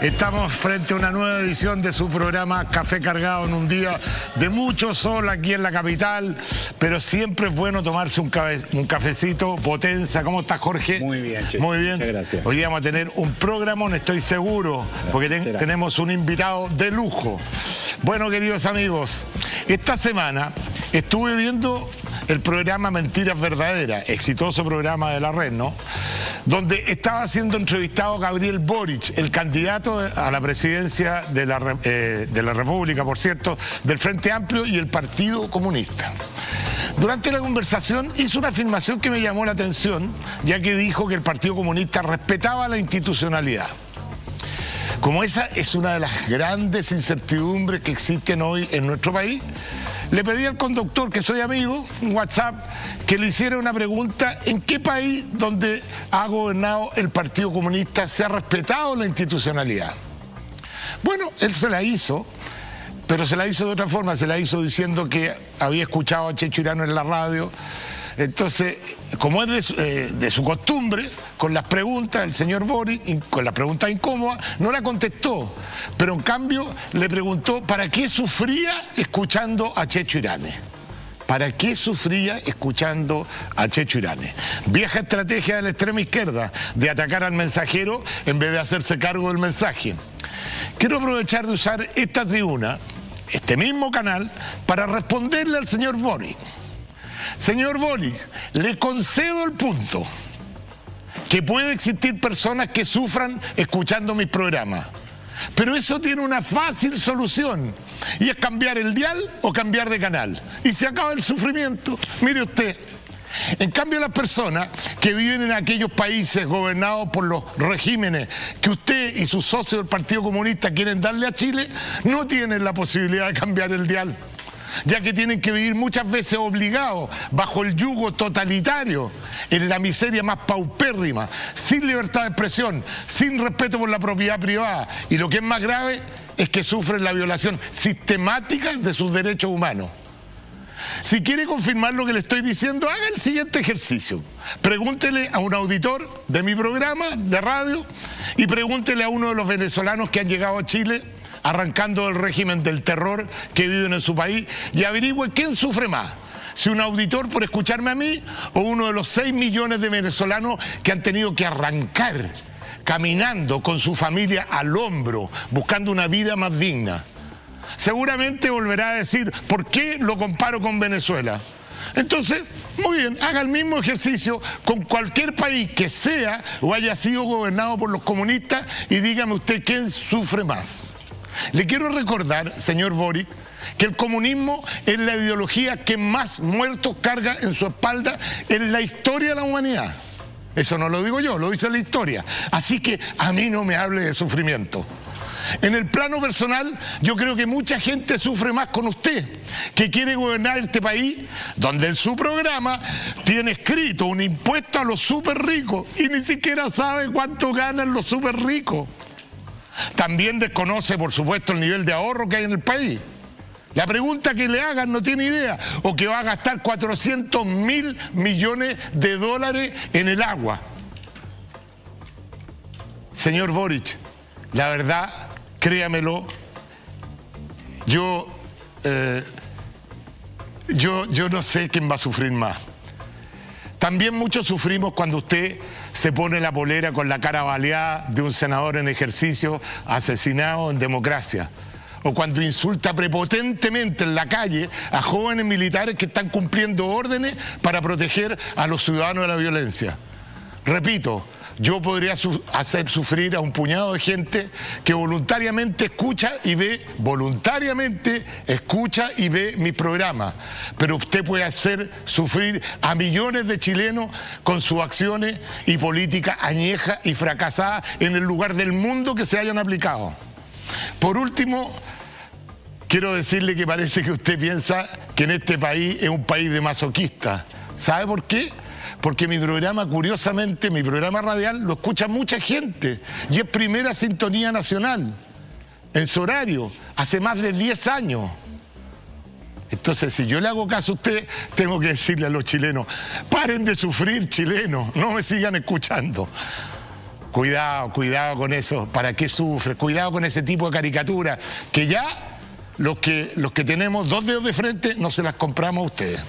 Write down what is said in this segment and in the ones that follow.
Estamos frente a una nueva edición de su programa Café Cargado, en un día de mucho sol aquí en la capital, pero siempre es bueno tomarse un cafecito. Potenza, ¿cómo estás, Jorge? Muy bien, Che. Muy bien. Muchas gracias. Hoy día vamos a tener un programa, estoy seguro, Gracias, porque tenemos un invitado de lujo. Bueno, queridos amigos, esta semana estuve viendo el programa Mentiras Verdaderas, exitoso programa de la red, ¿no? Donde estaba siendo entrevistado Gabriel Boric, el candidato a la presidencia de la República, por cierto, del Frente Amplio y el Partido Comunista. Durante la conversación hizo una afirmación que me llamó la atención, ya que dijo que el Partido Comunista respetaba la institucionalidad. Como esa es una de las grandes incertidumbres que existen hoy en nuestro país, le pedí al conductor, que soy amigo, en WhatsApp, que le hiciera una pregunta: ¿en qué país donde ha gobernado el Partido Comunista se ha respetado la institucionalidad? Bueno, él se la hizo, pero se la hizo de otra forma, se la hizo diciendo que había escuchado a Checho Irano en la radio. Entonces, como es de su costumbre, con las preguntas, el señor Boric, con las preguntas incómodas, no la contestó. Pero en cambio le preguntó para qué sufría escuchando a Checho Irane. ¿Para qué sufría escuchando a Checho Irane? Vieja estrategia de la extrema izquierda, de atacar al mensajero en vez de hacerse cargo del mensaje. Quiero aprovechar de usar esta tribuna, este mismo canal, para responderle al señor Boric. Señor Boric, le concedo el punto que puede existir personas que sufran escuchando mis programas, pero eso tiene una fácil solución, y es cambiar el dial o cambiar de canal, y se acaba el sufrimiento. Mire usted, en cambio las personas que viven en aquellos países gobernados por los regímenes que usted y sus socios del Partido Comunista quieren darle a Chile, no tienen la posibilidad de cambiar el dial, ya que tienen que vivir muchas veces obligados bajo el yugo totalitario, en la miseria más paupérrima, sin libertad de expresión, sin respeto por la propiedad privada, y lo que es más grave es que sufren la violación sistemática de sus derechos humanos. Si quiere confirmar lo que le estoy diciendo, haga el siguiente ejercicio. Pregúntele a un auditor de mi programa de radio y pregúntele a uno de los venezolanos que han llegado a Chile arrancando del régimen del terror que viven en su país, y averigüe quién sufre más, si un auditor por escucharme a mí o uno de los 6 millones de venezolanos que han tenido que arrancar caminando con su familia al hombro, buscando una vida más digna. Seguramente volverá a decir: ¿por qué lo comparo con Venezuela? Entonces, muy bien, haga el mismo ejercicio con cualquier país que sea o haya sido gobernado por los comunistas y dígame usted quién sufre más. Le quiero recordar, señor Boric, que el comunismo es la ideología que más muertos carga en su espalda en la historia de la humanidad. Eso no lo digo yo, lo dice la historia. Así que a mí no me hable de sufrimiento. En el plano personal, yo creo que mucha gente sufre más con usted, que quiere gobernar este país, donde en su programa tiene escrito un impuesto a los súper ricos y ni siquiera sabe cuánto ganan los súper ricos. También desconoce, por supuesto, el nivel de ahorro que hay en el país. La pregunta que le hagan no tiene idea, o que va a gastar 400.000 millones de dólares en el agua. Señor Boric, la verdad, créamelo, yo no sé quién va a sufrir más. También muchos sufrimos cuando usted se pone la polera con la cara baleada de un senador en ejercicio asesinado en democracia, o cuando insulta prepotentemente en la calle a jóvenes militares que están cumpliendo órdenes para proteger a los ciudadanos de la violencia. Repito, yo podría hacer sufrir a un puñado de gente que voluntariamente escucha y ve mis programas, pero usted puede hacer sufrir a millones de chilenos con sus acciones y políticas añejas y fracasadas en el lugar del mundo que se hayan aplicado. Por último, quiero decirle que parece que usted piensa que en este país es un país de masoquistas. ¿Sabe por qué? Porque mi programa, curiosamente, mi programa radial, lo escucha mucha gente y es primera sintonía nacional en su horario, hace más de 10 años. Entonces, si yo le hago caso a usted, tengo que decirle a los chilenos: paren de sufrir, chilenos, no me sigan escuchando. Cuidado con eso. ¿Para qué sufres? Cuidado con ese tipo de caricaturas que ya los que tenemos 2 dedos de frente no se las compramos a ustedes.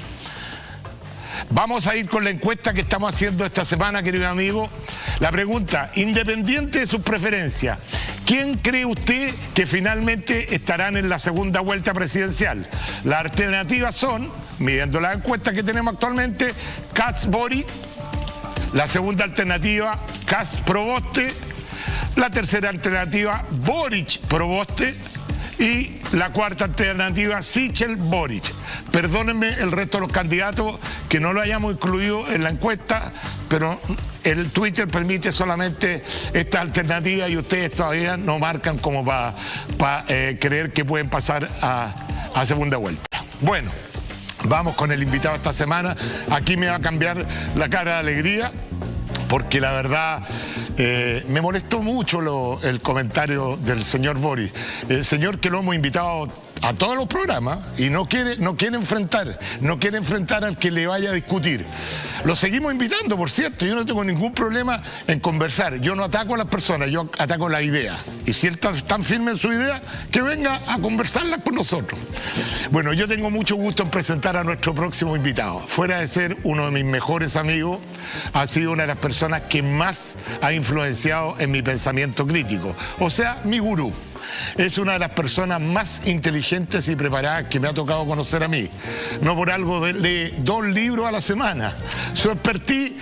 Vamos a ir con la encuesta que estamos haciendo esta semana, querido amigo. La pregunta, independiente de sus preferencias, ¿quién cree usted que finalmente estarán en la segunda vuelta presidencial? Las alternativas son, midiendo la encuesta que tenemos actualmente, Kast-Boric, la segunda alternativa, Kast-Proboste, la tercera alternativa, Boric-Proboste, y la cuarta alternativa, Sichel-Boric. Perdónenme el resto de los candidatos que no lo hayamos incluido en la encuesta, pero el Twitter permite solamente esta alternativa y ustedes todavía no marcan como para creer que pueden pasar a segunda vuelta. Bueno, vamos con el invitado esta semana. Aquí me va a cambiar la cara de alegría, porque la verdad me molestó mucho el comentario del señor Boric. El señor que lo hemos invitado a todos los programas y no quiere enfrentar al que le vaya a discutir. Lo seguimos invitando, por cierto, yo no tengo ningún problema en conversar. Yo no ataco a las personas, yo ataco la idea. Y si él está tan firme en su idea, que venga a conversarla con nosotros. Bueno, yo tengo mucho gusto en presentar a nuestro próximo invitado. Fuera de ser uno de mis mejores amigos, ha sido una de las personas que más ha influenciado en mi pensamiento crítico. O sea, mi gurú. Es una de las personas más inteligentes y preparadas que me ha tocado conocer a mí. No por algo lee 2 libros a la semana. Su expertise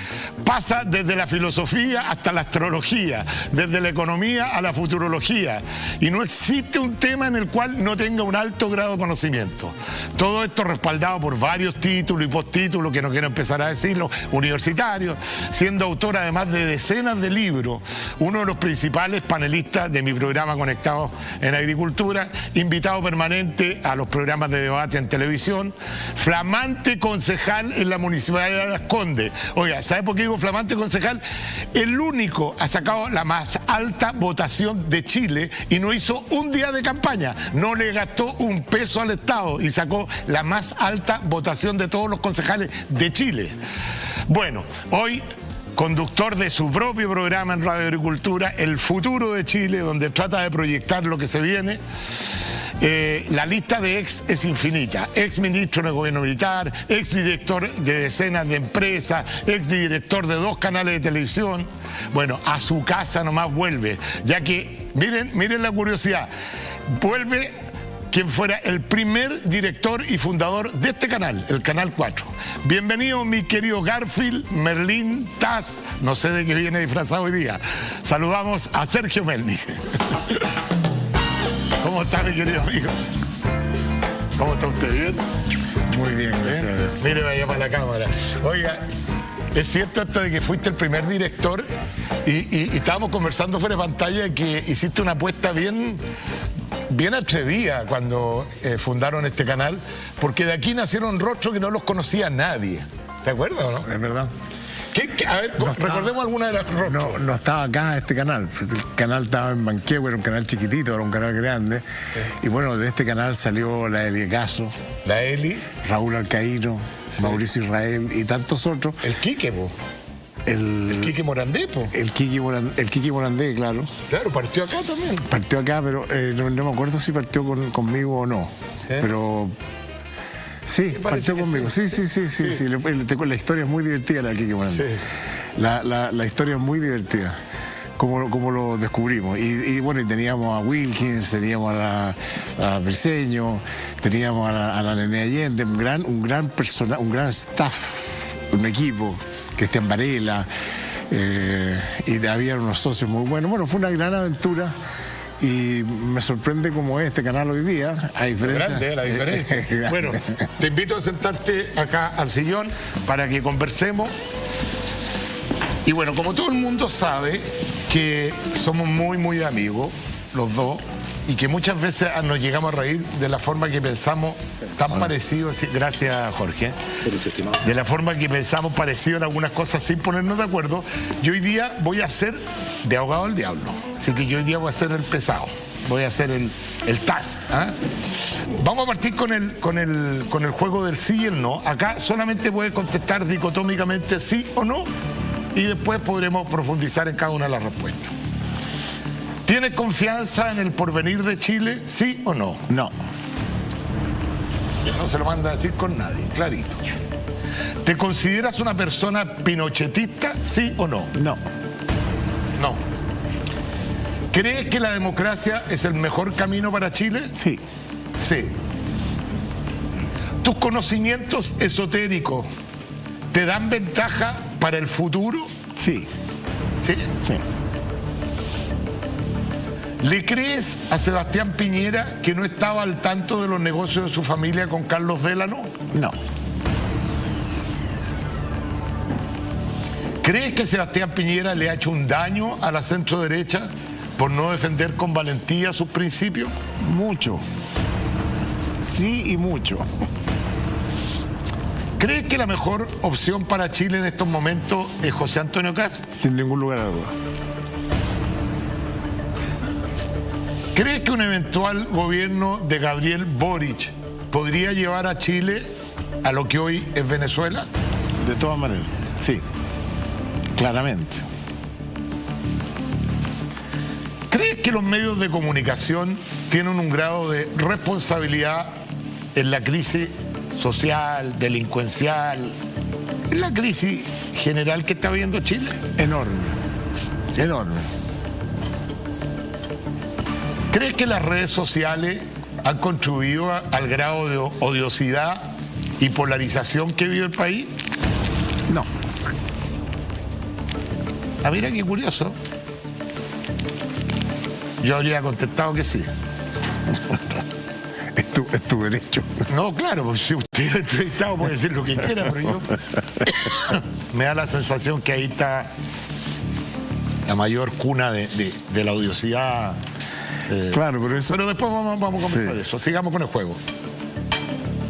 pasa desde la filosofía hasta la astrología, desde la economía a la futurología. Y no existe un tema en el cual no tenga un alto grado de conocimiento. Todo esto respaldado por varios títulos y posttítulos, que no quiero empezar a decirlo, universitarios, siendo autor además de decenas de libros, uno de los principales panelistas de mi programa Conectados en Agricultura, invitado permanente a los programas de debate en televisión, flamante concejal en la Municipalidad de Las Condes. Oiga, ¿sabe por qué digo flamante concejal? El único ha sacado la más alta votación de Chile y no hizo un día de campaña, no le gastó un peso al Estado y sacó la más alta votación de todos los concejales de Chile. Bueno, hoy conductor de su propio programa en Radio Agricultura, El Futuro de Chile, donde trata de proyectar lo que se viene. La lista de ex es infinita. Ex ministro en el gobierno militar, ex director de decenas de empresas, ex director de 2 canales de televisión. Bueno, a su casa nomás vuelve, ya que, miren la curiosidad, vuelve quien fuera el primer director y fundador de este canal, el Canal 4. Bienvenido, mi querido Garfield Merlín Taz, no sé de qué viene disfrazado hoy día. Saludamos a Sergio Melnik. ¿Cómo está, mi querido amigo? ¿Cómo está usted? ¿Bien? Muy bien, gracias. Mire, vaya para la cámara. Oiga, ¿es cierto esto de que fuiste el primer director y estábamos conversando fuera de pantalla que hiciste una apuesta bien atrevida cuando fundaron este canal, porque de aquí nacieron rostros que no los conocía nadie? ¿Te acuerdas o no? Es verdad. A ver, recordemos alguna de las rostros. No estaba acá este canal. El canal estaba en Manquehue, era un canal chiquitito, era un canal grande. Sí. Y bueno, de este canal salió la Eli Caso, la Eli, Raúl Alcaíno, sí, Mauricio Israel y tantos otros. El Quique, po. El Quique Morandé, po. El Quique Morandé, claro. Claro, partió acá también. Partió acá, pero no me acuerdo si partió conmigo o no. ¿Sí? Pero sí, partió conmigo. Sí. La historia es muy divertida, la de Quique Morandé. Sí. La historia es muy divertida. Como lo descubrimos. Y bueno, y teníamos a Wilkins, teníamos a Briceño, teníamos a la Nene Allende, un gran staff, un equipo. Cristian Varela, y había unos socios muy buenos. Bueno, fue una gran aventura y me sorprende cómo es este canal hoy día. A diferencia... Grande, la diferencia. Bueno, te invito a sentarte acá al sillón para que conversemos. Y bueno, como todo el mundo sabe que somos muy amigos, los dos, y que muchas veces nos llegamos a reír de la forma que pensamos tan parecido, gracias Jorge, de la forma que pensamos parecido en algunas cosas sin ponernos de acuerdo. Yo hoy día voy a ser de abogado del diablo, así que yo hoy día voy a ser el pesado, voy a ser el Taz. ¿Ah? Vamos a partir con el juego del sí y el no. Acá solamente puede contestar dicotómicamente sí o no, y después podremos profundizar en cada una de las respuestas. ¿Tienes confianza en el porvenir de Chile, sí o no? No. No se lo manda a decir con nadie, clarito. ¿Te consideras una persona pinochetista, sí o no? No. No. ¿Crees que la democracia es el mejor camino para Chile? Sí. Sí. ¿Tus conocimientos esotéricos te dan ventaja para el futuro? Sí. ¿Sí? Sí. ¿Le crees a Sebastián Piñera que no estaba al tanto de los negocios de su familia con Carlos Délano? No. ¿Crees que Sebastián Piñera le ha hecho un daño a la centroderecha por no defender con valentía sus principios? Mucho. Sí y mucho. ¿Crees que la mejor opción para Chile en estos momentos es José Antonio Kast? Sin ningún lugar a duda. ¿Crees que un eventual gobierno de Gabriel Boric podría llevar a Chile a lo que hoy es Venezuela? De todas maneras, sí. Claramente. ¿Crees que los medios de comunicación tienen un grado de responsabilidad en la crisis social, delincuencial, en la crisis general que está viviendo Chile? Enorme. Enorme. ¿Crees que las redes sociales han contribuido al grado de odiosidad y polarización que vive el país? No. Ah, mira qué curioso. Yo habría contestado que sí. Es tu derecho. No, claro, porque si usted es entrevistado puede decir lo que quiera, pero yo me da la sensación que ahí está la mayor cuna de la odiosidad. Claro, pero eso... Pero después vamos a conversar de eso. Sigamos con el juego.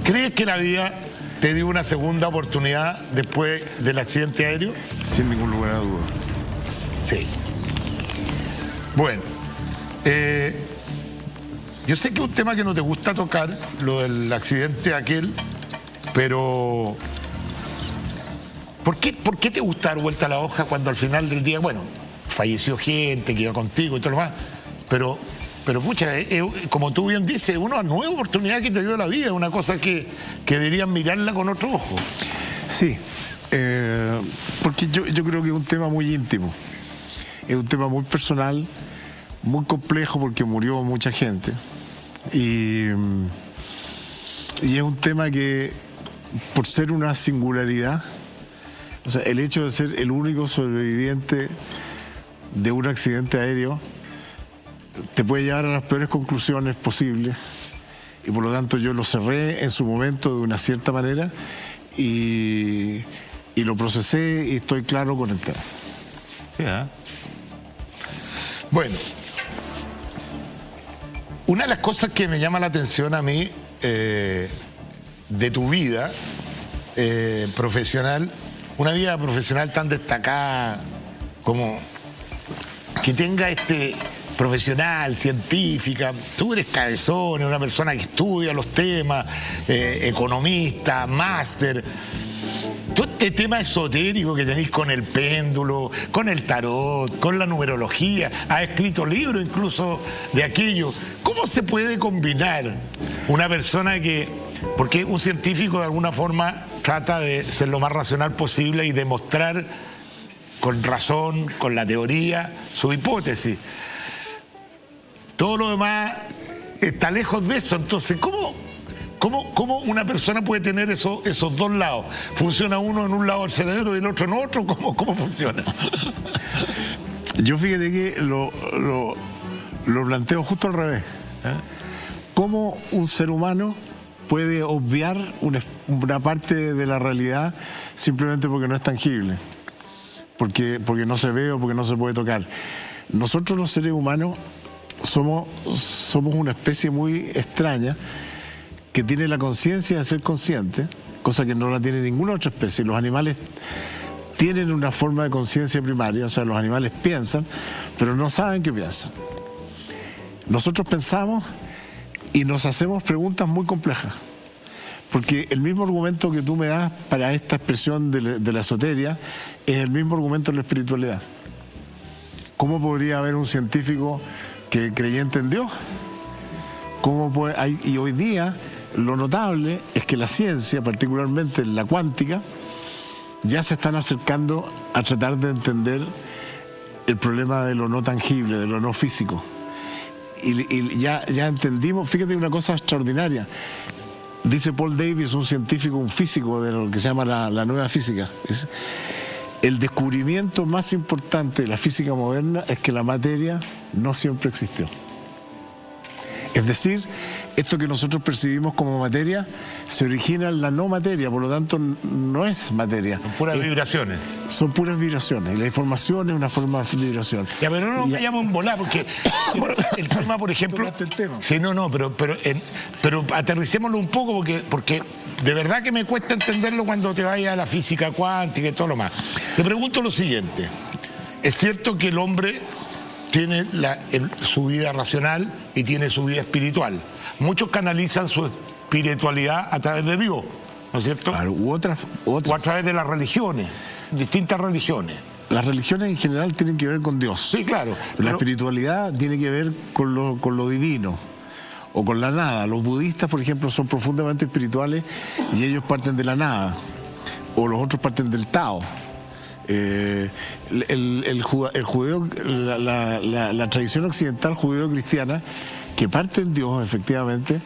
¿Crees que la vida te dio una segunda oportunidad después del accidente aéreo? Sin ningún lugar a duda. Sí. Bueno, yo sé que es un tema que no te gusta tocar, lo del accidente aquel, pero ¿por qué te gusta dar vuelta a la hoja cuando al final del día, bueno, falleció gente que iba contigo y todo lo demás, pero pucha, como tú bien dices, una nueva oportunidad que te dio la vida, una cosa que deberían mirarla con otro ojo? Sí, porque yo creo que es un tema muy íntimo, es un tema muy personal, muy complejo porque murió mucha gente y es un tema que, por ser una singularidad, o sea, el hecho de ser el único sobreviviente de un accidente aéreo te puede llevar a las peores conclusiones posibles, y por lo tanto yo lo cerré en su momento de una cierta manera y lo procesé y estoy claro con el tema. Yeah. Bueno, una de las cosas que me llama la atención a mí de tu vida profesional, una vida profesional tan destacada como que tenga profesional, científica, tú eres cabezón, una persona que estudia los temas, economista, máster. Todo este tema esotérico que tenéis con el péndulo, con el tarot, con la numerología, has escrito libros incluso de aquello. ¿Cómo se puede combinar una persona que, porque un científico de alguna forma trata de ser lo más racional posible y demostrar con razón, con la teoría, su hipótesis? Todo lo demás está lejos de eso. Entonces, ¿cómo una persona puede tener esos dos lados? ¿Funciona uno en un lado del cerebro y el otro en otro? ¿Cómo funciona? Yo fíjate que lo planteo justo al revés. ¿Cómo un ser humano puede obviar una parte de la realidad simplemente porque no es tangible? Porque no se ve o porque no se puede tocar. Nosotros los seres humanos somos una especie muy extraña que tiene la conciencia de ser consciente, cosa que no la tiene ninguna otra especie. Los animales tienen una forma de conciencia primaria, o sea, los animales piensan, pero no saben que piensan. Nosotros pensamos y nos hacemos preguntas muy complejas, porque el mismo argumento que tú me das para esta expresión de la esoteria es el mismo argumento en la espiritualidad. ¿Cómo podría haber un científico que creyente en Dios? Y hoy día lo notable es que la ciencia, particularmente la cuántica, ya se están acercando a tratar de entender el problema de lo no tangible, de lo no físico. Y ya entendimos, fíjate una cosa extraordinaria. Dice Paul Davies, un científico, un físico de lo que se llama la nueva física. El descubrimiento más importante de la física moderna es que la materia no siempre existió. Es decir, esto que nosotros percibimos como materia se origina en la no materia, por lo tanto no es materia. Son puras vibraciones. Son puras vibraciones, y la información es una forma de vibración. Ya, pero no nos vayamos en volar, porque el tema, por ejemplo... El tema. Sí, no, pero aterricémoslo un poco, porque de verdad que me cuesta entenderlo cuando te vayas a la física cuántica y todo lo más. Te pregunto lo siguiente. ¿Es cierto que el hombre tiene su vida racional y tiene su vida espiritual? Muchos canalizan su espiritualidad a través de Dios, ¿no es cierto? Claro, u otras. O a través de las religiones, distintas religiones. Las religiones en general tienen que ver con Dios. Sí, claro. La espiritualidad tiene que ver con lo divino o con la nada. Los budistas, por ejemplo, son profundamente espirituales y ellos parten de la nada. O los otros parten del Tao. El judeo, la tradición occidental judeo-cristiana, que parte en Dios, efectivamente,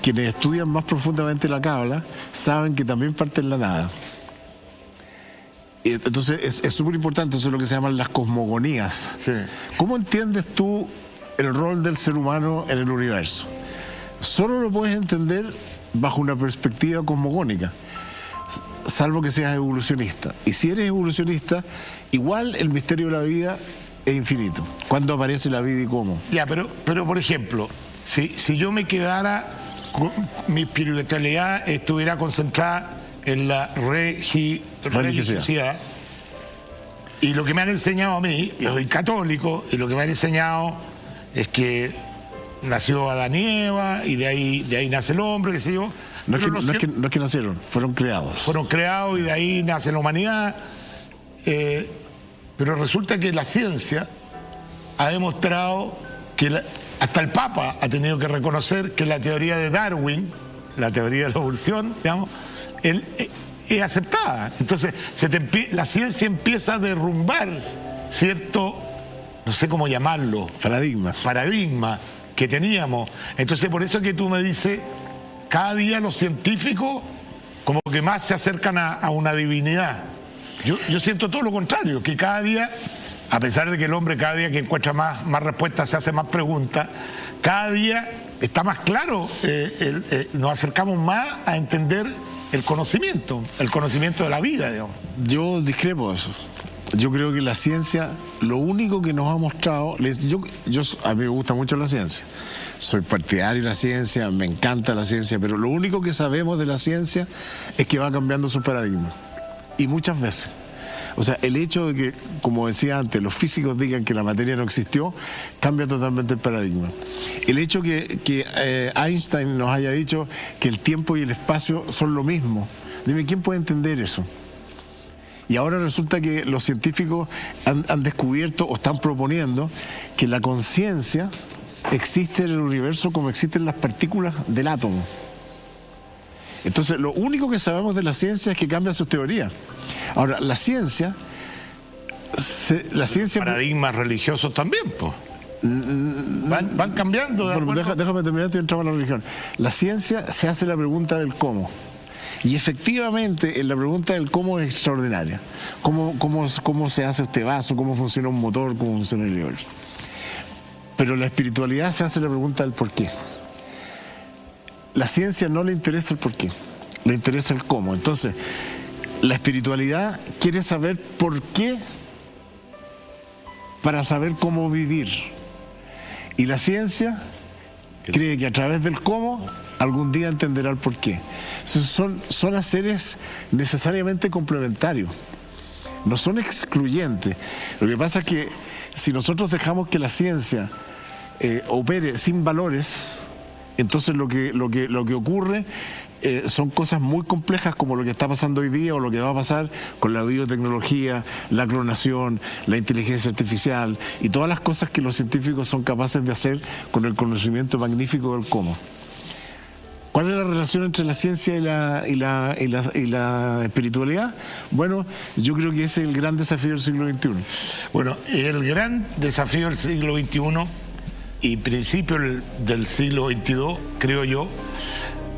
quienes estudian más profundamente la Cábala saben que también parte en la nada. Entonces es súper importante, eso es lo que se llaman las cosmogonías. Sí. ¿Cómo entiendes tú el rol del ser humano en el universo? Solo lo puedes entender bajo una perspectiva cosmogónica, salvo que seas evolucionista. Y si eres evolucionista, igual el misterio de la vida es infinito. ¿Cuándo aparece la vida y cómo? Ya, pero por ejemplo, si yo me quedara, mi espiritualidad estuviera concentrada en la religiosidad, y lo que me han enseñado a mí, yo soy católico, y lo que me han enseñado es que nació Adán y Eva, y de ahí nace el hombre, qué sé yo. No es que nacieron, fueron creados. Fueron creados y de ahí nace la humanidad. Pero resulta que la ciencia ha demostrado que hasta el Papa ha tenido que reconocer que la teoría de Darwin, la teoría de la evolución, digamos, es aceptada. Entonces la ciencia empieza a derrumbar cierto, no sé cómo llamarlo, paradigma que teníamos. Entonces por eso que tú me dices, cada día los científicos como que más se acercan a una divinidad. Yo siento todo lo contrario, que cada día, a pesar de que el hombre cada día que encuentra más respuestas se hace más preguntas, cada día está más claro, nos acercamos más a entender el conocimiento de la vida, digamos. Yo discrepo de eso. Yo creo que la ciencia, lo único que nos ha mostrado, a mí me gusta mucho la ciencia, soy partidario de la ciencia, me encanta la ciencia, pero lo único que sabemos de la ciencia es que va cambiando su paradigma. Y muchas veces. O sea, el hecho de que, como decía antes, los físicos digan que la materia no existió, cambia totalmente el paradigma. El hecho que Einstein nos haya dicho que el tiempo y el espacio son lo mismo. Dime, ¿quién puede entender eso? Y ahora resulta que los científicos han descubierto o están proponiendo que la conciencia existe en el universo como existen las partículas del átomo. Entonces, lo único que sabemos de la ciencia es que cambia sus teorías. Ahora, la ciencia... Paradigmas religiosos también, pues. Van cambiando. Bueno, déjame terminar y entramos a la religión. La ciencia se hace la pregunta del cómo. Y efectivamente, en la pregunta del cómo es extraordinaria. ¿Cómo se hace este vaso? ¿Cómo funciona un motor? ¿Cómo funciona el universo? Pero la espiritualidad se hace la pregunta del por qué. La ciencia no le interesa el por qué, le interesa el cómo. Entonces, la espiritualidad quiere saber por qué para saber cómo vivir. Y la ciencia cree que a través del cómo algún día entenderá el por qué. Entonces, son seres necesariamente complementarios, no son excluyentes. Lo que pasa es que si nosotros dejamos que la ciencia opere sin valores, entonces lo que ocurre son cosas muy complejas como lo que está pasando hoy día o lo que va a pasar con la biotecnología, la clonación, la inteligencia artificial y todas las cosas que los científicos son capaces de hacer con el conocimiento magnífico del cómo. ¿Cuál es la relación entre la ciencia y la espiritualidad? Bueno, yo creo que ese es el gran desafío del siglo XXI. Bueno, el gran desafío del siglo XXI y principio del siglo XXII, creo yo,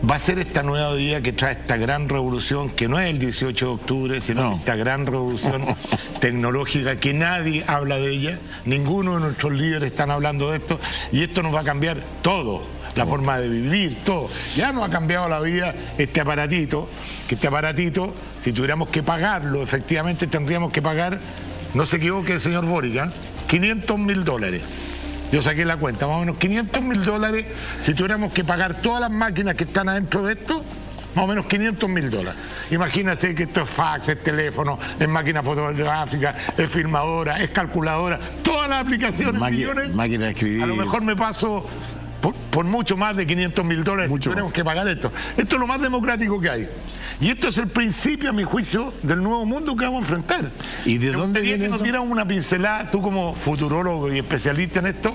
va a ser esta nueva día que trae esta gran revolución, que no es el 18 de octubre, sino esta gran revolución tecnológica que nadie habla de ella, ninguno de nuestros líderes están hablando de esto, y esto nos va a cambiar todo. La forma de vivir, todo. Ya nos ha cambiado la vida este aparatito, que este aparatito, si tuviéramos que pagarlo, efectivamente tendríamos que pagar, no se equivoque el señor Boric, ¿eh? $500.000. Yo saqué la cuenta, más o menos $500.000, si tuviéramos que pagar todas las máquinas que están adentro de esto, más o menos $500.000. Imagínense que esto es fax, es teléfono, es máquina fotográfica, es filmadora, es calculadora, todas las aplicaciones, millones. Máquina de escribir. A lo mejor me paso por mucho más de $500.000 si tenemos que pagar esto. Esto es lo más democrático que hay. Y esto es el principio, a mi juicio, del nuevo mundo que vamos a enfrentar. ¿Y de dónde viene eso? Que nos dieran una pincelada, tú como futurólogo y especialista en esto,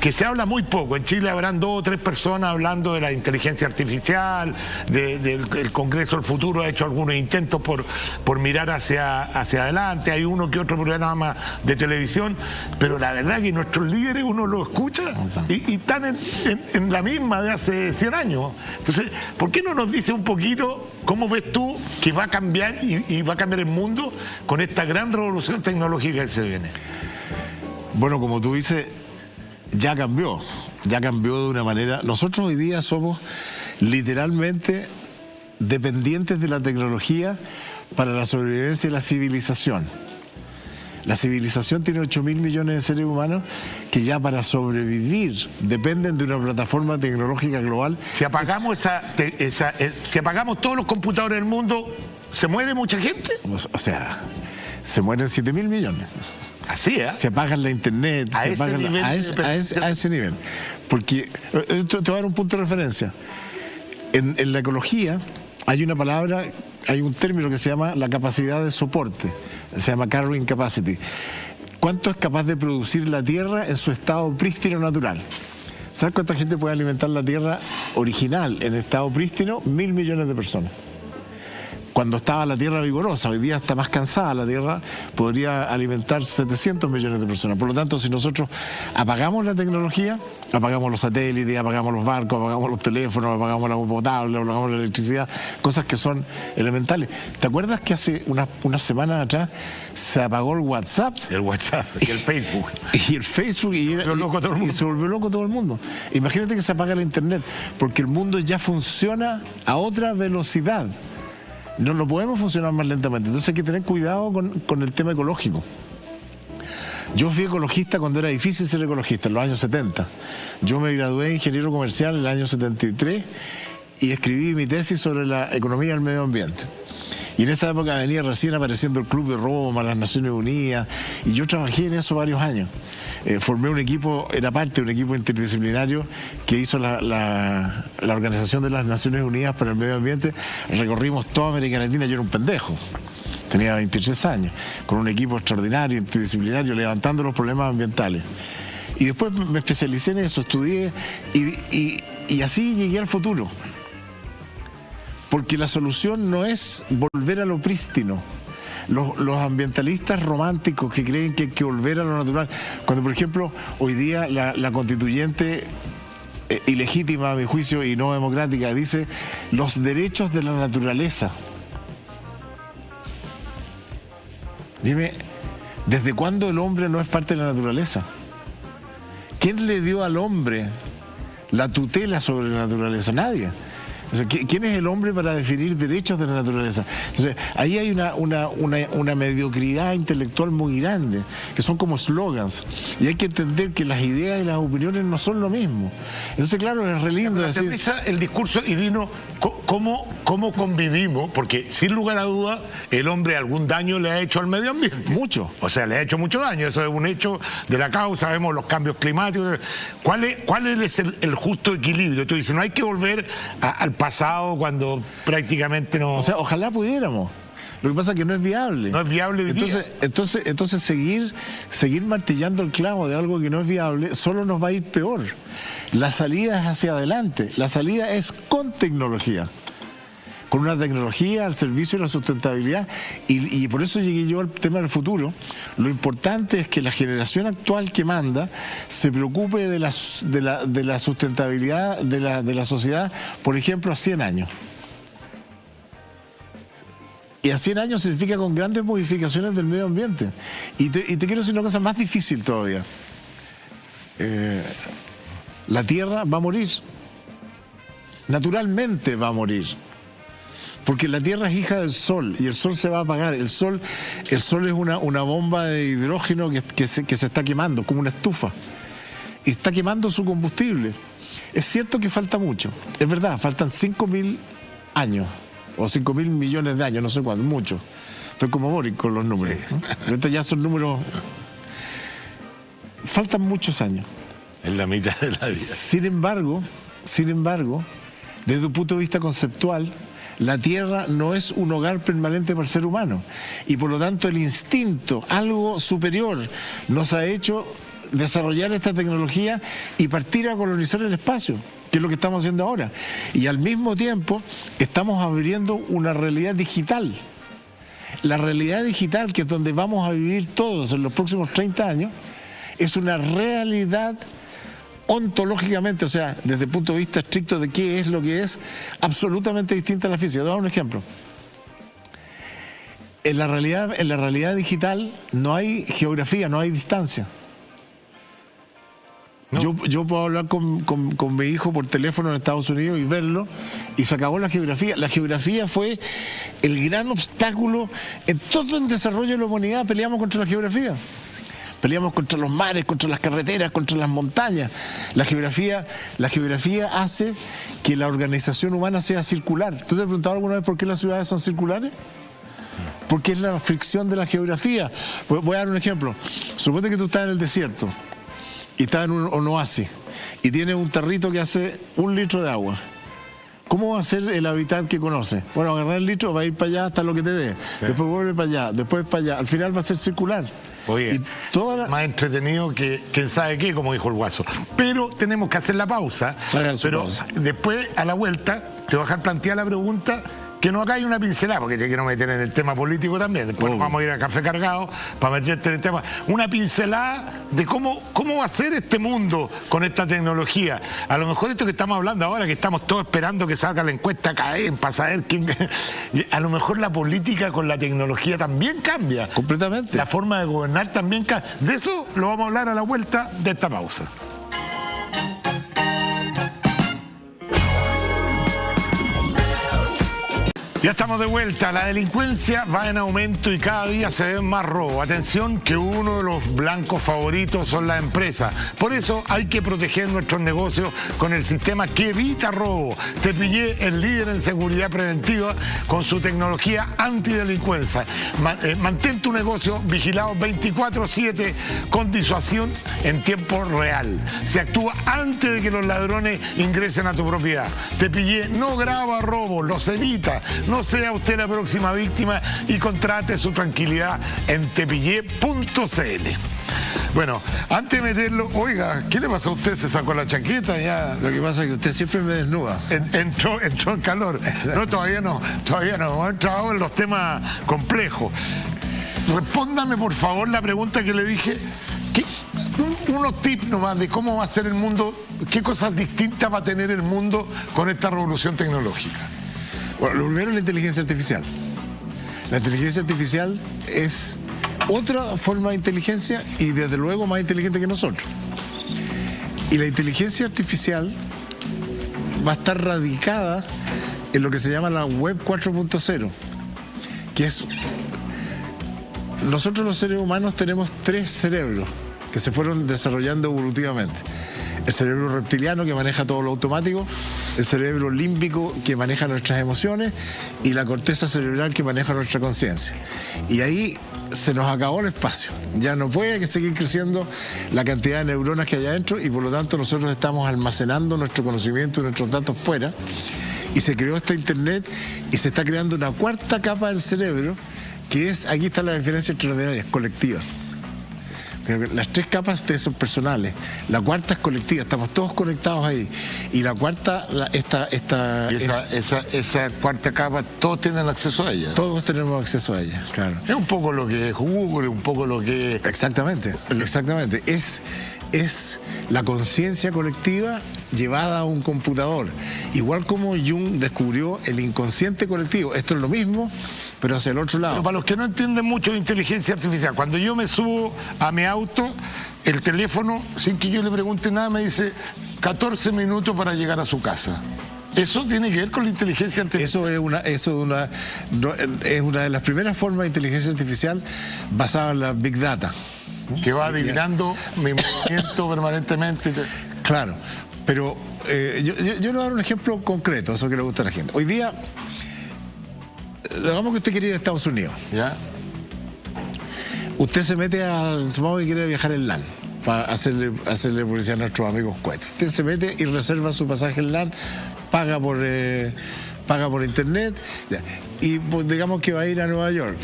que se habla muy poco. En Chile habrán 2 o 3 personas hablando de la inteligencia artificial, del Congreso del Futuro ha hecho algunos intentos por mirar hacia adelante, hay uno que otro programa de televisión, pero la verdad que nuestros líderes uno los escucha y están en la misma de hace 100 años. Entonces, ¿por qué no nos dice un poquito cómo ves tú que va a cambiar y va a cambiar el mundo con esta gran revolución tecnológica que se viene? Bueno, como tú dices, ya cambió de una manera. Nosotros hoy día somos literalmente dependientes de la tecnología para la sobrevivencia de la civilización. La civilización tiene 8.000 millones de seres humanos que ya para sobrevivir dependen de una plataforma tecnológica global. Si apagamos si apagamos todos los computadores del mundo, ¿se muere mucha gente? O sea, se mueren 7.000 millones. Así es. Se apaga la internet, a ese nivel. Porque, te voy a dar un punto de referencia. En la ecología hay una palabra, hay un término que se llama la capacidad de soporte, se llama carrying capacity. ¿Cuánto es capaz de producir la Tierra en su estado prístino natural? ¿Sabes cuánta gente puede alimentar la Tierra original en estado prístino? 1.000 millones de personas. Cuando estaba la Tierra vigorosa, hoy día está más cansada la Tierra, podría alimentar 700 millones de personas. Por lo tanto, si nosotros apagamos la tecnología, apagamos los satélites, apagamos los barcos, apagamos los teléfonos, apagamos el agua potable, apagamos la electricidad, cosas que son elementales. ¿Te acuerdas que hace unas semanas atrás se apagó el WhatsApp? El WhatsApp y el Facebook. Y el Facebook y se volvió loco todo el mundo. Imagínate que se apaga la internet, porque el mundo ya funciona a otra velocidad. No podemos funcionar más lentamente. Entonces hay que tener cuidado con el tema ecológico. Yo fui ecologista cuando era difícil ser ecologista, en los años 70. Yo me gradué de ingeniero comercial en el año 73 y escribí mi tesis sobre la economía del medio ambiente. Y en esa época venía recién apareciendo el Club de Roma, las Naciones Unidas, y yo trabajé en eso varios años. Formé un equipo, era parte de un equipo interdisciplinario que hizo la Organización de las Naciones Unidas para el Medio Ambiente. Recorrimos toda América Latina, yo era un pendejo. Tenía 23 años, con un equipo extraordinario, interdisciplinario, levantando los problemas ambientales. Y después me especialicé en eso, estudié y así llegué al futuro. Porque la solución no es volver a lo prístino. Los ambientalistas románticos que creen que hay que volver a lo natural. Cuando, por ejemplo, hoy día la constituyente ilegítima, a mi juicio, y no democrática, dice los derechos de la naturaleza. Dime, ¿desde cuándo el hombre no es parte de la naturaleza? ¿Quién le dio al hombre la tutela sobre la naturaleza? Nadie. O sea, ¿quién es el hombre para definir derechos de la naturaleza? Entonces, ahí hay una mediocridad intelectual muy grande, que son como slogans. Y hay que entender que las ideas y las opiniones no son lo mismo. Entonces, claro, es re lindo decir... el discurso y dinos cómo convivimos, porque sin lugar a dudas el hombre algún daño le ha hecho al medio ambiente. Mucho. O sea, le ha hecho mucho daño. Eso es un hecho de la causa, vemos los cambios climáticos. ¿Cuál es el justo equilibrio? Tú dices, no hay que volver al pasado cuando prácticamente no... O sea, ojalá pudiéramos. Lo que pasa es que no es viable. No es viable hoy día. Entonces seguir martillando el clavo de algo que no es viable solo nos va a ir peor. La salida es hacia adelante. La salida es con tecnología. Con una tecnología al servicio de la sustentabilidad. Y por eso llegué yo al tema del futuro. Lo importante es que la generación actual que manda se preocupe de la sustentabilidad de la sociedad, por ejemplo, a 100 años. Y a 100 años significa con grandes modificaciones del medio ambiente. Y te quiero decir una cosa más difícil todavía. La Tierra va a morir. Naturalmente va a morir. Porque la Tierra es hija del Sol y el Sol se va a apagar. El Sol es una bomba de hidrógeno que se está quemando, como una estufa. Y está quemando su combustible. Es cierto que falta mucho. Es verdad, faltan 5.000 años. O 5.000 millones de años, no sé cuánto, mucho. Estoy como Boric con los números, ¿no? Estos ya son números... Faltan muchos años. En la mitad de la vida. Sin embargo, desde un punto de vista conceptual, la Tierra no es un hogar permanente para el ser humano. Y por lo tanto el instinto, algo superior, nos ha hecho desarrollar esta tecnología y partir a colonizar el espacio, que es lo que estamos haciendo ahora. Y al mismo tiempo estamos abriendo una realidad digital. La realidad digital, que es donde vamos a vivir todos en los próximos 30 años, es una realidad ontológicamente, o sea, desde el punto de vista estricto de qué es lo que es, absolutamente distinta a la física. Te voy a dar un ejemplo. En la realidad digital no hay geografía, no hay distancia. ¿No? Yo puedo hablar con mi hijo por teléfono en Estados Unidos y verlo, y se acabó la geografía. La geografía fue el gran obstáculo en todo el desarrollo de la humanidad. Peleamos contra la geografía. Peleamos contra los mares, contra las carreteras, contra las montañas. La geografía hace que la organización humana sea circular. ¿Tú te has preguntado alguna vez por qué las ciudades son circulares? Porque es la fricción de la geografía. Voy a dar un ejemplo. Suponte que tú estás en el desierto y estás en un oasis y tienes un tarrito que hace 1 litro de agua. ¿Cómo va a ser el hábitat que conoce? Bueno, agarrar el litro, va a ir para allá hasta lo que te dé. Sí. Después vuelve para allá, después para allá. Al final va a ser circular. Oye, más entretenido que quién sabe qué, como dijo el Guaso. Pero tenemos que hacer la pausa. Pero después, a la vuelta, te voy a dejar plantear la pregunta, que no acá hay una pincelada, porque te quiero meter en el tema político también. Después vamos a ir a Café Cargado para meterte en el tema. Una pincelada de cómo va a ser este mundo con esta tecnología. A lo mejor esto que estamos hablando ahora, que estamos todos esperando que salga la encuesta CAEN para saber quién... A lo mejor la política con la tecnología también cambia. Completamente. La forma de gobernar también cambia. De eso lo vamos a hablar a la vuelta de esta pausa. Ya estamos de vuelta. La delincuencia va en aumento y cada día se ven más robos. Atención, que uno de los blancos favoritos son las empresas. Por eso hay que proteger nuestros negocios con el sistema que evita robo. Tepillé, el líder en seguridad preventiva, con su tecnología antidelincuencia. Mantén tu negocio vigilado 24/7 con disuasión en tiempo real. Se actúa antes de que los ladrones ingresen a tu propiedad. Tepillé no graba robos, los evita. No sea usted la próxima víctima y contrate su tranquilidad en tepillé.cl. Bueno, antes de meterlo, oiga, ¿qué le pasó a usted? ¿Se sacó la chaqueta? Ya. Lo que pasa es que usted siempre me desnuda. Entró en calor. No, todavía no. Hemos entrado en los temas complejos. Respóndame, por favor, la pregunta que le dije. Unos tips nomás de cómo va a ser el mundo, qué cosas distintas va a tener el mundo con esta revolución tecnológica. Bueno, lo primero es la inteligencia artificial. La inteligencia artificial es otra forma de inteligencia y desde luego más inteligente que nosotros. Y la inteligencia artificial va a estar radicada en lo que se llama la Web 4.0, que es... Nosotros los seres humanos tenemos 3 cerebros que se fueron desarrollando evolutivamente. El cerebro reptiliano, que maneja todo lo automático, el cerebro límbico, que maneja nuestras emociones, y la corteza cerebral, que maneja nuestra conciencia. Y ahí se nos acabó el espacio. Ya no puede seguir creciendo la cantidad de neuronas que hay adentro, y por lo tanto nosotros estamos almacenando nuestro conocimiento y nuestros datos fuera. y se creó esta internet y se está creando una cuarta capa del cerebro que es, aquí está la diferencia extraordinaria, colectiva. Las tres capas ustedes son personales, la cuarta es colectiva, estamos todos conectados ahí. Y la cuarta, esa cuarta capa, todos tienen acceso a ella. Todos tenemos acceso a ella, claro. Es un poco lo que es Google, un poco lo que es... Exactamente. Es la conciencia colectiva llevada a un computador. Igual como Jung descubrió el inconsciente colectivo. Esto es lo mismo, pero hacia el otro lado. Pero para los que no entienden mucho de inteligencia artificial, cuando yo me subo a mi auto, el teléfono, sin que yo le pregunte nada, me dice 14 minutos para llegar a su casa. ¿Eso tiene que ver con la inteligencia artificial? Es una de las primeras formas de inteligencia artificial basada en la Big Data. Que va adivinando mi movimiento permanentemente. Claro, pero yo le voy a dar un ejemplo concreto, eso que le gusta a la gente. Hoy día, digamos que usted quiere ir a Estados Unidos. ¿Ya? Usted se mete supongamos que quiere viajar en LAN, para hacerle publicidad a nuestros amigos cuetos. Usted se mete y reserva su pasaje en LAN, paga por internet, y pues, digamos que va a ir a Nueva York.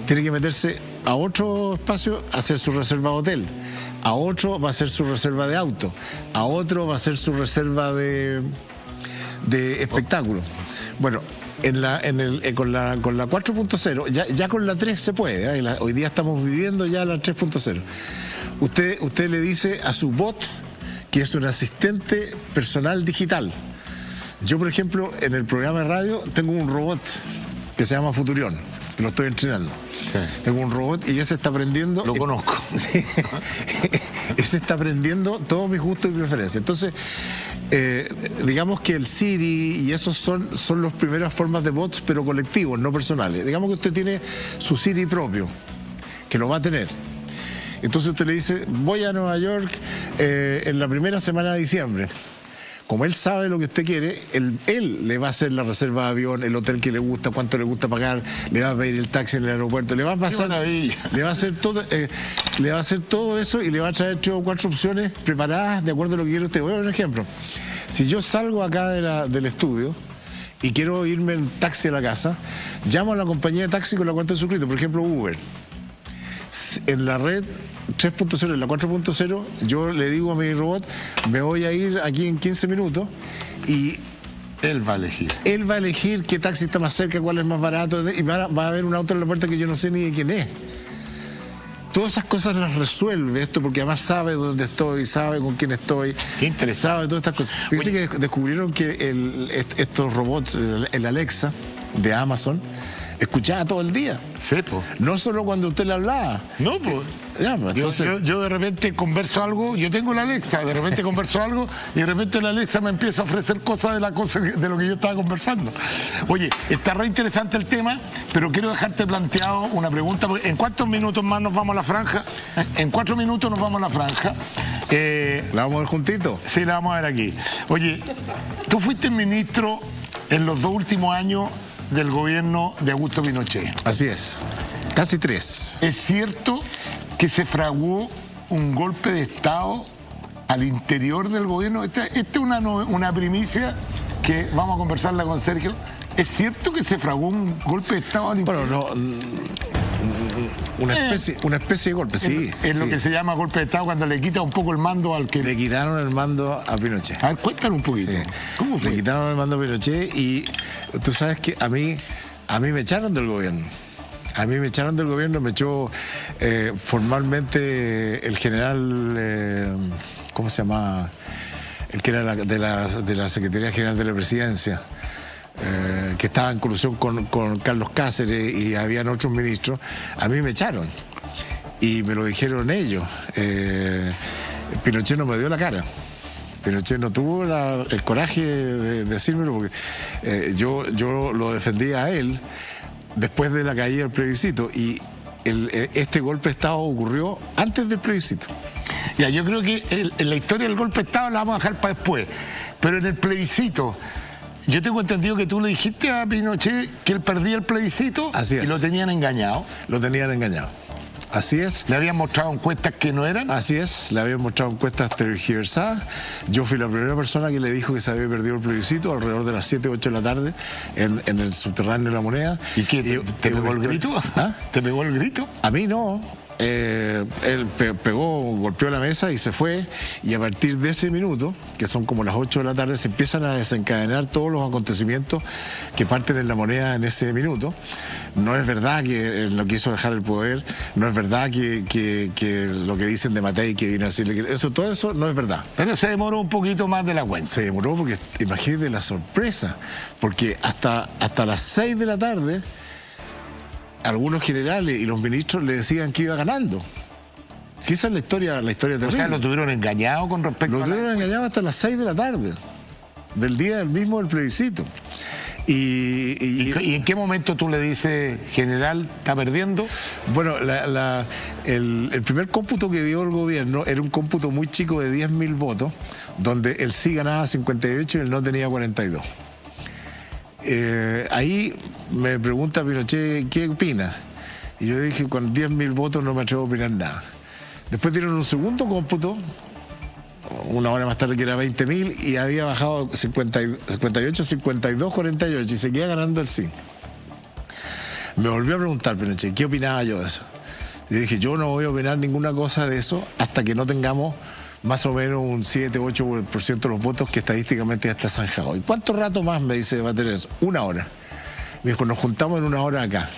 Tiene que meterse a otro espacio a hacer su reserva de hotel, a otro va a hacer su reserva de auto, a otro va a hacer su reserva de espectáculo. Bueno, con la 4.0, ya con la 3 se puede, ¿eh? Hoy día estamos viviendo ya la 3.0. Usted le dice a su bot que es un asistente personal digital. Yo, por ejemplo, en el programa de radio tengo un robot que se llama Futurión, que lo estoy entrenando. Sí. Tengo un robot y ese está aprendiendo... Lo conozco. Sí, ese está aprendiendo todos mis gustos y preferencias. Entonces, digamos que el Siri y esos son las primeras formas de bots, pero colectivos, no personales. Digamos que usted tiene su Siri propio, que lo va a tener. Entonces usted le dice, voy a Nueva York en la primera semana de diciembre. Como él sabe lo que usted quiere, él le va a hacer la reserva de avión, el hotel que le gusta, cuánto le gusta pagar, le va a pedir el taxi en el aeropuerto, le va a hacer todo eso y le va a traer 3 o 4 opciones preparadas de acuerdo a lo que quiere usted. Voy a dar un ejemplo. Si yo salgo acá del estudio y quiero irme en taxi a la casa, llamo a la compañía de taxi con la cuenta de suscrito, por ejemplo Uber. En la red 3.0, en la 4.0, yo le digo a mi robot, me voy a ir aquí en 15 minutos y él va a elegir. Él va a elegir qué taxi está más cerca, cuál es más barato, y va a haber un auto en la puerta que yo no sé ni de quién es. Todas esas cosas las resuelve esto porque además sabe dónde estoy, sabe con quién estoy, sabe todas estas cosas. Fíjense que descubrieron que estos robots, el Alexa de Amazon, escuchaba todo el día. Sí, pues. No solo cuando usted le hablaba. No, pues. Entonces... yo de repente converso algo, yo tengo la Alexa, de repente converso algo y de repente la Alexa me empieza a ofrecer cosas de lo que yo estaba conversando. Oye, está re interesante el tema, pero quiero dejarte planteado una pregunta. ¿En cuántos minutos más nos vamos a la franja? En 4 minutos nos vamos a la franja. ¿La vamos a ver juntito? Sí, la vamos a ver aquí. Oye, tú fuiste ministro en los 2 últimos años del gobierno de Augusto Pinochet. Así es, casi 3. ¿Es cierto que se fraguó un golpe de Estado al interior del gobierno? Esta es una primicia que vamos a conversarla con Sergio. ¿Es cierto que se fraguó un golpe de Estado al interior? Bueno, una especie de golpe, sí. Es lo que se llama golpe de Estado cuando le quita un poco el mando al que... Le quitaron el mando a Pinochet. A ver, cuéntanos un poquito. Sí. ¿Cómo fue? Le quitaron el mando a Pinochet y tú sabes que a mí me echaron del gobierno. A mí me echaron del gobierno, me echó formalmente el general, ¿cómo se llama? El que era de la Secretaría General de la Presidencia. Que estaba en colusión con Carlos Cáceres y habían otros ministros, a mí me echaron y me lo dijeron ellos. Pinochet no me dio la cara. Pinochet no tuvo el coraje de decírmelo porque yo lo defendía a él después de la caída del plebiscito y este golpe de Estado ocurrió antes del plebiscito. Ya, yo creo que en la historia del golpe de Estado la vamos a dejar para después, pero en el plebiscito yo tengo entendido que tú le dijiste a Pinochet que él perdía el plebiscito. Así es. Y lo tenían engañado. Lo tenían engañado. Así es. ¿Le habían mostrado encuestas que no eran? Así es, le habían mostrado encuestas tergiversadas. Yo fui la primera persona que le dijo que se había perdido el plebiscito alrededor de las 7, 8 de la tarde en el subterráneo de La Moneda. ¿Y qué? ¿Te pegó el grito? ¿Ah? ¿Te pegó el grito? A mí no. Él golpeó la mesa y se fue, y a partir de ese minuto, que son como las 8 de la tarde, se empiezan a desencadenar todos los acontecimientos que parten en La Moneda en ese minuto. No es verdad que él no quiso dejar el poder, no es verdad que lo que dicen de Matei, que vino a decirle que todo eso no es verdad. Pero se demoró un poquito más de la cuenta. Se demoró porque, imagínate la sorpresa, porque hasta las 6 de la tarde algunos generales y los ministros le decían que iba ganando. Si esa es la historia terrible. O sea, lo tuvieron engañado con respecto a... Lo tuvieron engañado hasta las 6 de la tarde, del día del mismo del plebiscito. ¿Y en qué momento tú le dices, general, está perdiendo? Bueno, el primer cómputo que dio el gobierno era un cómputo muy chico de 10.000 votos, donde el sí ganaba 58 y el no tenía 42. Ahí me pregunta Pinochet, ¿qué opina? Y yo dije, con 10.000 votos no me atrevo a opinar nada. Después dieron un segundo cómputo, una hora más tarde, que era 20.000, y había bajado 58, 52, 48, y seguía ganando el sí. Me volvió a preguntar Pinochet, ¿qué opinaba yo de eso? Y dije, yo no voy a opinar ninguna cosa de eso hasta que no tengamos más o menos un 7-8% de los votos que estadísticamente ya está zanjado. ¿Y cuánto rato más, me dice, va a tener eso? 1 hora. Me dijo, nos juntamos en 1 hora acá.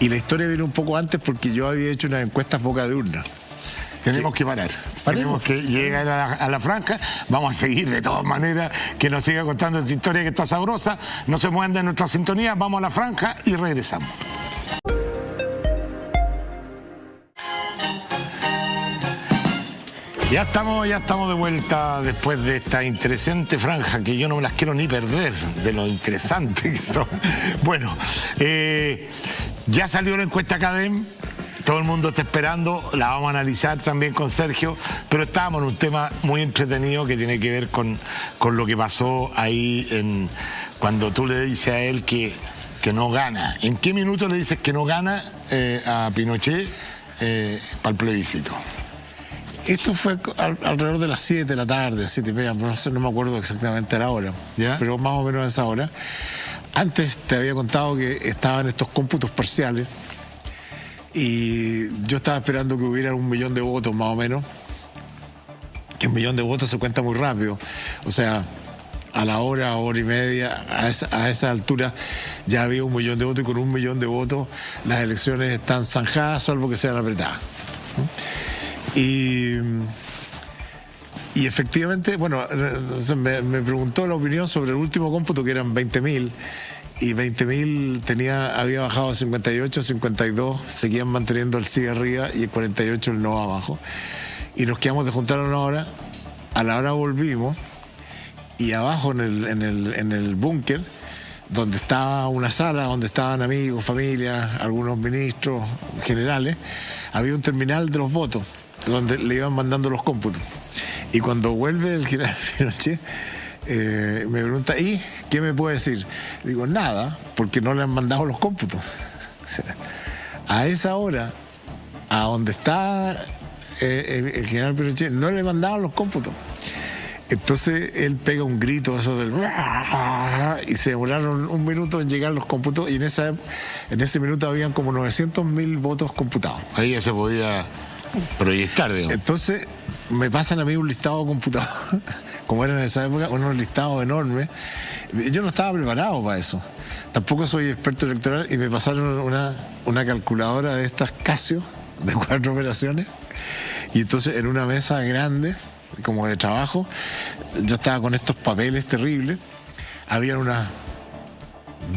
Y la historia viene un poco antes porque yo había hecho unas encuestas boca de urna. Tenemos que parar. Tenemos que llegar a la franja. Vamos a seguir de todas maneras, que nos siga contando esta historia que está sabrosa. No se muevan de nuestra sintonía. Vamos a la franja y regresamos. Ya estamos de vuelta después de esta interesante franja que yo no me las quiero ni perder de lo interesante que son. Bueno, ya salió la encuesta Cadem, todo el mundo está esperando, la vamos a analizar también con Sergio, pero estábamos en un tema muy entretenido que tiene que ver con lo que pasó ahí cuando tú le dices a él que no gana. ¿En qué minuto le dices que no gana a Pinochet para el plebiscito? Esto fue alrededor de las 7 de la tarde, 7:30, no me acuerdo exactamente la hora, ¿ya? Pero más o menos a esa hora. Antes te había contado que estaban estos cómputos parciales y yo estaba esperando que hubiera 1 millón de votos más o menos, que 1 millón de votos se cuenta muy rápido, o sea, a la hora y media, a esa altura ya había 1 millón de votos, y con 1 millón de votos las elecciones están zanjadas, salvo que sean apretadas. Y efectivamente, bueno, me preguntó la opinión sobre el último cómputo, que eran 20.000, y 20.000 había bajado a 58, 52, seguían manteniendo el sí arriba y el 48 el no abajo. Y nos quedamos de juntar a 1 hora, a la hora volvimos, y abajo en el búnker, donde estaba una sala, donde estaban amigos, familia, algunos ministros, generales, había un terminal de los votos, donde le iban mandando los cómputos. Y cuando vuelve el general Pinochet, me pregunta, ¿y qué me puede decir? Le digo, nada, porque no le han mandado los cómputos. O sea, a esa hora, a donde está el general Pinochet, no le mandaban los cómputos. Entonces él pega un grito, eso del... y se demoraron 1 minuto en llegar los cómputos, y en ese minuto habían como 900.000 votos computados. Ahí ya se podía proyectar, digamos. Entonces me pasan a mí un listado computado, como era en esa época, unos listados enormes. Yo no estaba preparado para eso. Tampoco soy experto electoral, y me pasaron una calculadora de estas Casio, de 4 operaciones, y entonces en una mesa grande, como de trabajo, yo estaba con estos papeles terribles, habían unas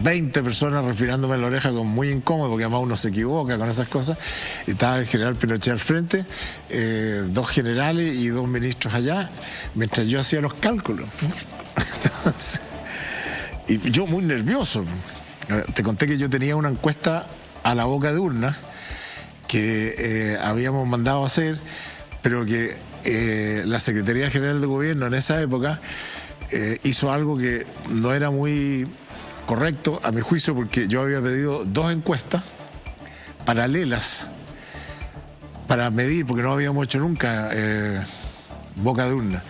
20 personas respirándome en la oreja, como muy incómodo, porque además uno se equivoca con esas cosas. Estaba el general Pinochet al frente, 2 generales y 2 ministros allá, mientras yo hacía los cálculos. Entonces, y yo muy nervioso. Te conté que yo tenía una encuesta a la boca de urna que habíamos mandado a hacer, pero que la Secretaría General de Gobierno en esa época hizo algo que no era muy correcto a mi juicio, porque yo había pedido 2 encuestas paralelas para medir, porque no habíamos hecho nunca boca de urna.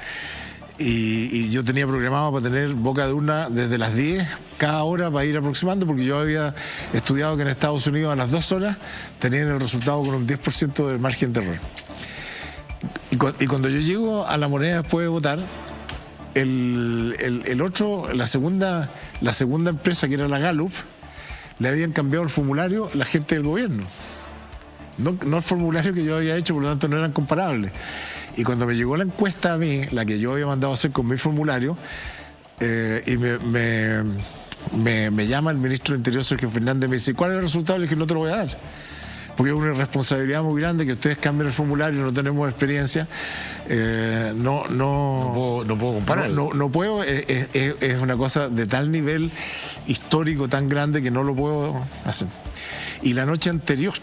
Y yo tenía programado para tener boca de urna desde las 10 cada hora para ir aproximando, porque yo había estudiado que en Estados Unidos a las 2 horas tenían el resultado con un 10% de margen de error. Y cuando yo llego a La Moneda después de votar, la segunda empresa, que era la Gallup, le habían cambiado el formulario la gente del gobierno. No el formulario que yo había hecho, por lo tanto no eran comparables. Y cuando me llegó la encuesta a mí, la que yo había mandado a hacer con mi formulario, y me llama el ministro del Interior, Sergio Fernández, y me dice, ¿cuál es el resultado? Le dije, no te lo voy a dar, porque es una responsabilidad muy grande que ustedes cambien el formulario, no tenemos experiencia. No puedo comparar. No puedo, es una cosa de tal nivel histórico, tan grande, que no lo puedo hacer. Y la noche anterior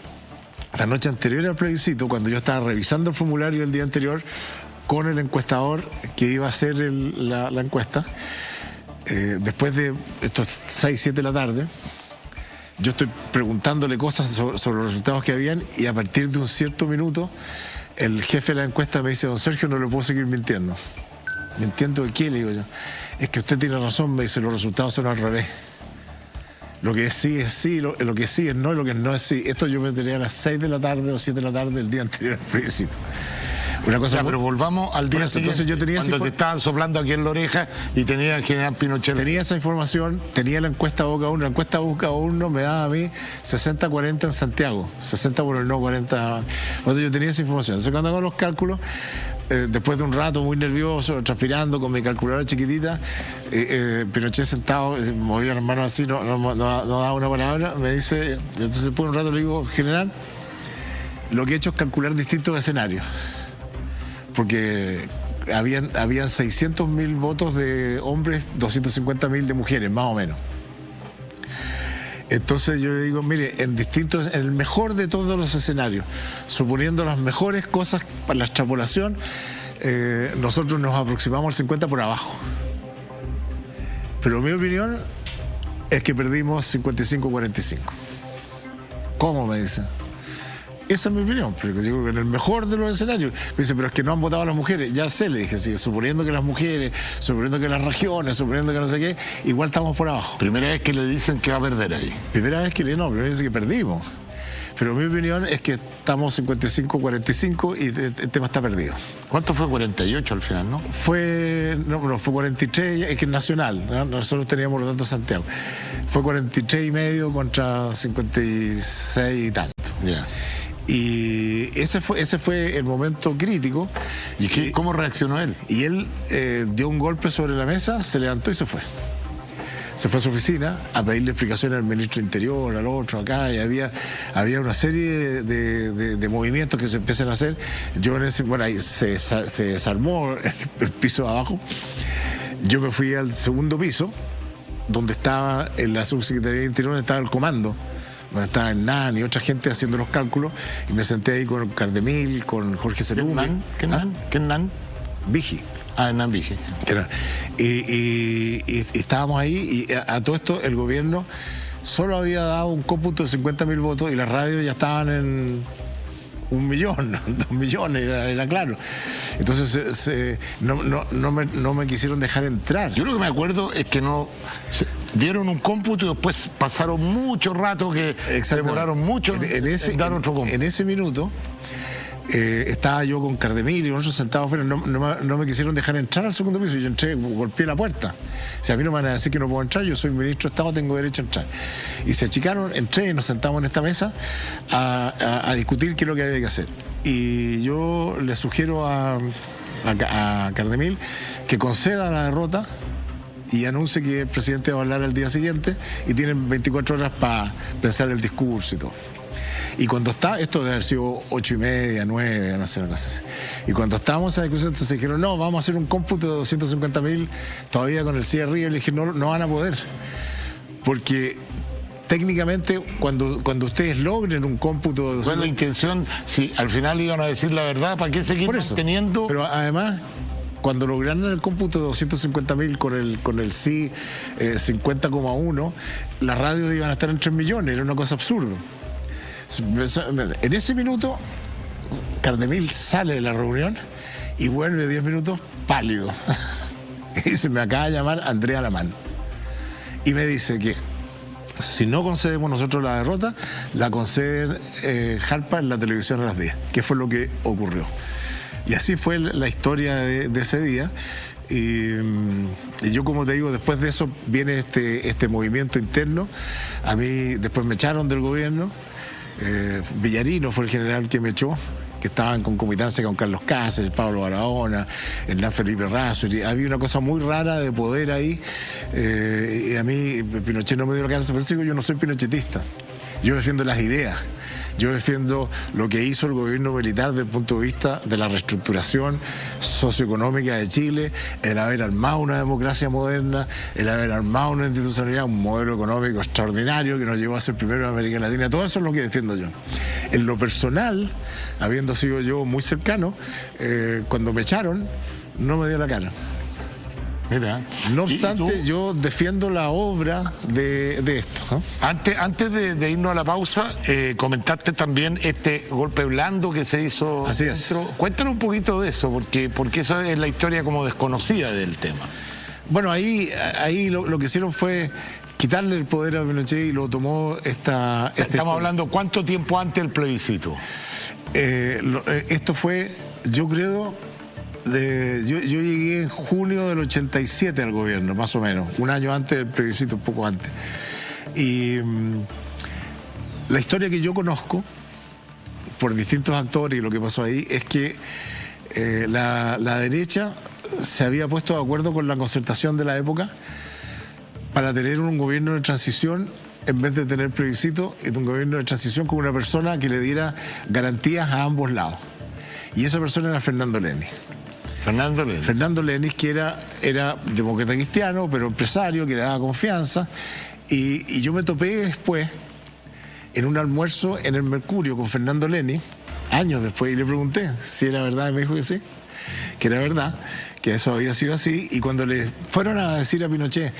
al plebiscito, cuando yo estaba revisando el formulario el día anterior con el encuestador que iba a hacer la encuesta, después de estos 6, 7 de la tarde, yo estoy preguntándole cosas sobre los resultados que habían, y a partir de un cierto minuto el jefe de la encuesta me dice, don Sergio, no le puedo seguir mintiendo. ¿Mintiendo de qué? Le digo yo. Es que usted tiene razón, me dice, los resultados son al revés. Lo que es sí es sí, lo que sí es no, y lo que no es sí. Esto yo me tenía a las 6 de la tarde o 7 de la tarde del día anterior al plebiscito. Una cosa, pero volvamos al día siguiente, entonces yo tenía cuando te estaban soplando aquí en la oreja y tenía el general Pinochet. Tenía esa información, tenía la encuesta boca a uno. La encuesta boca a uno me daba a mí 60-40 en Santiago, 60 por el no, 40. Cuando yo tenía esa información. Entonces cuando hago los cálculos, después de un rato muy nervioso, transpirando con mi calculadora chiquitita, Pinochet sentado, movía las manos así, no daba una palabra, me dice, entonces después de un rato le digo, general, lo que he hecho es calcular distintos escenarios. Porque habían 600.000 votos de hombres, 250.000 de mujeres, más o menos. Entonces yo le digo, mire, en el mejor de todos los escenarios, suponiendo las mejores cosas para la extrapolación, nosotros nos aproximamos al 50 por abajo. Pero mi opinión es que perdimos 55-45. ¿Cómo? Me dice. Esa es mi opinión, pero digo que en el mejor de los escenarios. Me dice, pero es que no han votado las mujeres. Ya sé, le dije, sí, suponiendo que las mujeres, suponiendo que las regiones, suponiendo que no sé qué, igual estamos por abajo. Primera vez que le dicen que va a perder ahí. Primera vez que perdimos. Pero mi opinión es que estamos 55-45 y el tema está perdido. ¿Cuánto fue? 48 al final, ¿no? Fue 43, es que es nacional, ¿no? Nosotros teníamos los datos de Santiago. Fue 43,5 contra 56 y tanto. Yeah. Y ese fue el momento crítico. ¿Y cómo reaccionó él? Y él dio un golpe sobre la mesa, se levantó y se fue. Se fue a su oficina a pedirle explicaciones al ministro de Interior, al otro, acá, y había una serie de movimientos que se empiezan a hacer. Yo ahí se desarmó el piso de abajo. Yo me fui al segundo piso, donde estaba en la subsecretaría de Interior, donde estaba el comando, donde estaba Hernán y otra gente haciendo los cálculos, y me senté ahí con Cardemil, con Jorge Selume. ¿Qué Hernán? Vigi. Hernán Vigi. Y estábamos ahí, y a todo esto el gobierno solo había dado un cómputo de 50.000 votos, y las radios ya estaban en 1 millón, 2 millones, era claro. Entonces no me quisieron dejar entrar. Yo lo que me acuerdo es que dieron un cómputo y después pasaron mucho rato, que demoraron mucho en dar otro cómputo. En ese minuto estaba yo con Cardemil y otros sentados afuera, no me quisieron dejar entrar al segundo piso, y yo entré, golpeé la puerta. O sea, a mí no me van a decir que no puedo entrar, yo soy ministro de Estado, tengo derecho a entrar. Y se achicaron, entré y nos sentamos en esta mesa a discutir qué es lo que había que hacer. Y yo le sugiero a Cardemil que conceda la derrota y anuncie que el presidente va a hablar al día siguiente, y tienen 24 horas para pensar el discurso y todo. Y cuando esto debe haber sido 8:30, 9, no sé, una cosa así. Y cuando estábamos en la discusión, entonces dijeron, no, vamos a hacer un cómputo de 250.000 todavía con el cierre. Y yo le dije, no van a poder. Porque técnicamente, cuando ustedes logren un cómputo de... ¿Cuál es la intención? Si al final iban a decir la verdad, ¿para qué seguir teniendo? Pero además, cuando lograron el cómputo de 250.000 con el sí 50,1, las radios iban a estar en 3 millones, era una cosa absurda. En ese minuto Cardemil sale de la reunión y vuelve 10 minutos pálido. Y se me acaba de llamar Andrea Alamán. Y me dice que si no concedemos nosotros la derrota, la conceden Jarpa en la televisión a las 10, que fue lo que ocurrió. Y así fue la historia de ese día. Y yo, como te digo, después de eso viene este movimiento interno. A mí después me echaron del gobierno. Villarino fue el general que me echó, que estaba en concomitancia con Carlos Cáceres, Pablo Barahona, Hernán Felipe Razo. Había una cosa muy rara de poder ahí. Y a mí Pinochet no me dio la casa, pero digo, yo no soy pinochetista. Yo defiendo las ideas. Yo defiendo lo que hizo el gobierno militar desde el punto de vista de la reestructuración socioeconómica de Chile, el haber armado una democracia moderna, el haber armado una institucionalidad, un modelo económico extraordinario que nos llevó a ser primero en América Latina. Todo eso es lo que defiendo yo. En lo personal, habiendo sido yo muy cercano, cuando me echaron, no me dio la cara. Mira. No obstante, yo defiendo la obra de esto, ¿no? Antes de irnos a la pausa, comentaste también este golpe blando que se hizo. Así es. Cuéntanos un poquito de eso, porque eso es la historia como desconocida del tema. Bueno, ahí lo que hicieron fue quitarle el poder a Pinochet y lo tomó Estamos hablando, ¿cuánto tiempo antes del plebiscito? Esto fue, yo creo... Yo llegué en junio del 87 al gobierno, más o menos, un año antes del plebiscito, un poco antes. Y la historia que yo conozco, por distintos actores y lo que pasó ahí, es que la derecha se había puesto de acuerdo con la concertación de la época para tener un gobierno de transición en vez de tener plebiscito, es un gobierno de transición con una persona que le diera garantías a ambos lados. Y esa persona era Fernando Lenis. Fernando Lenis, que era demócrata cristiano, pero empresario, que le daba confianza. Y yo me topé después en un almuerzo en el Mercurio con Fernando Lenis, años después, y le pregunté si era verdad, y me dijo que sí, que era verdad, que eso había sido así. Y cuando le fueron a decir a Pinochet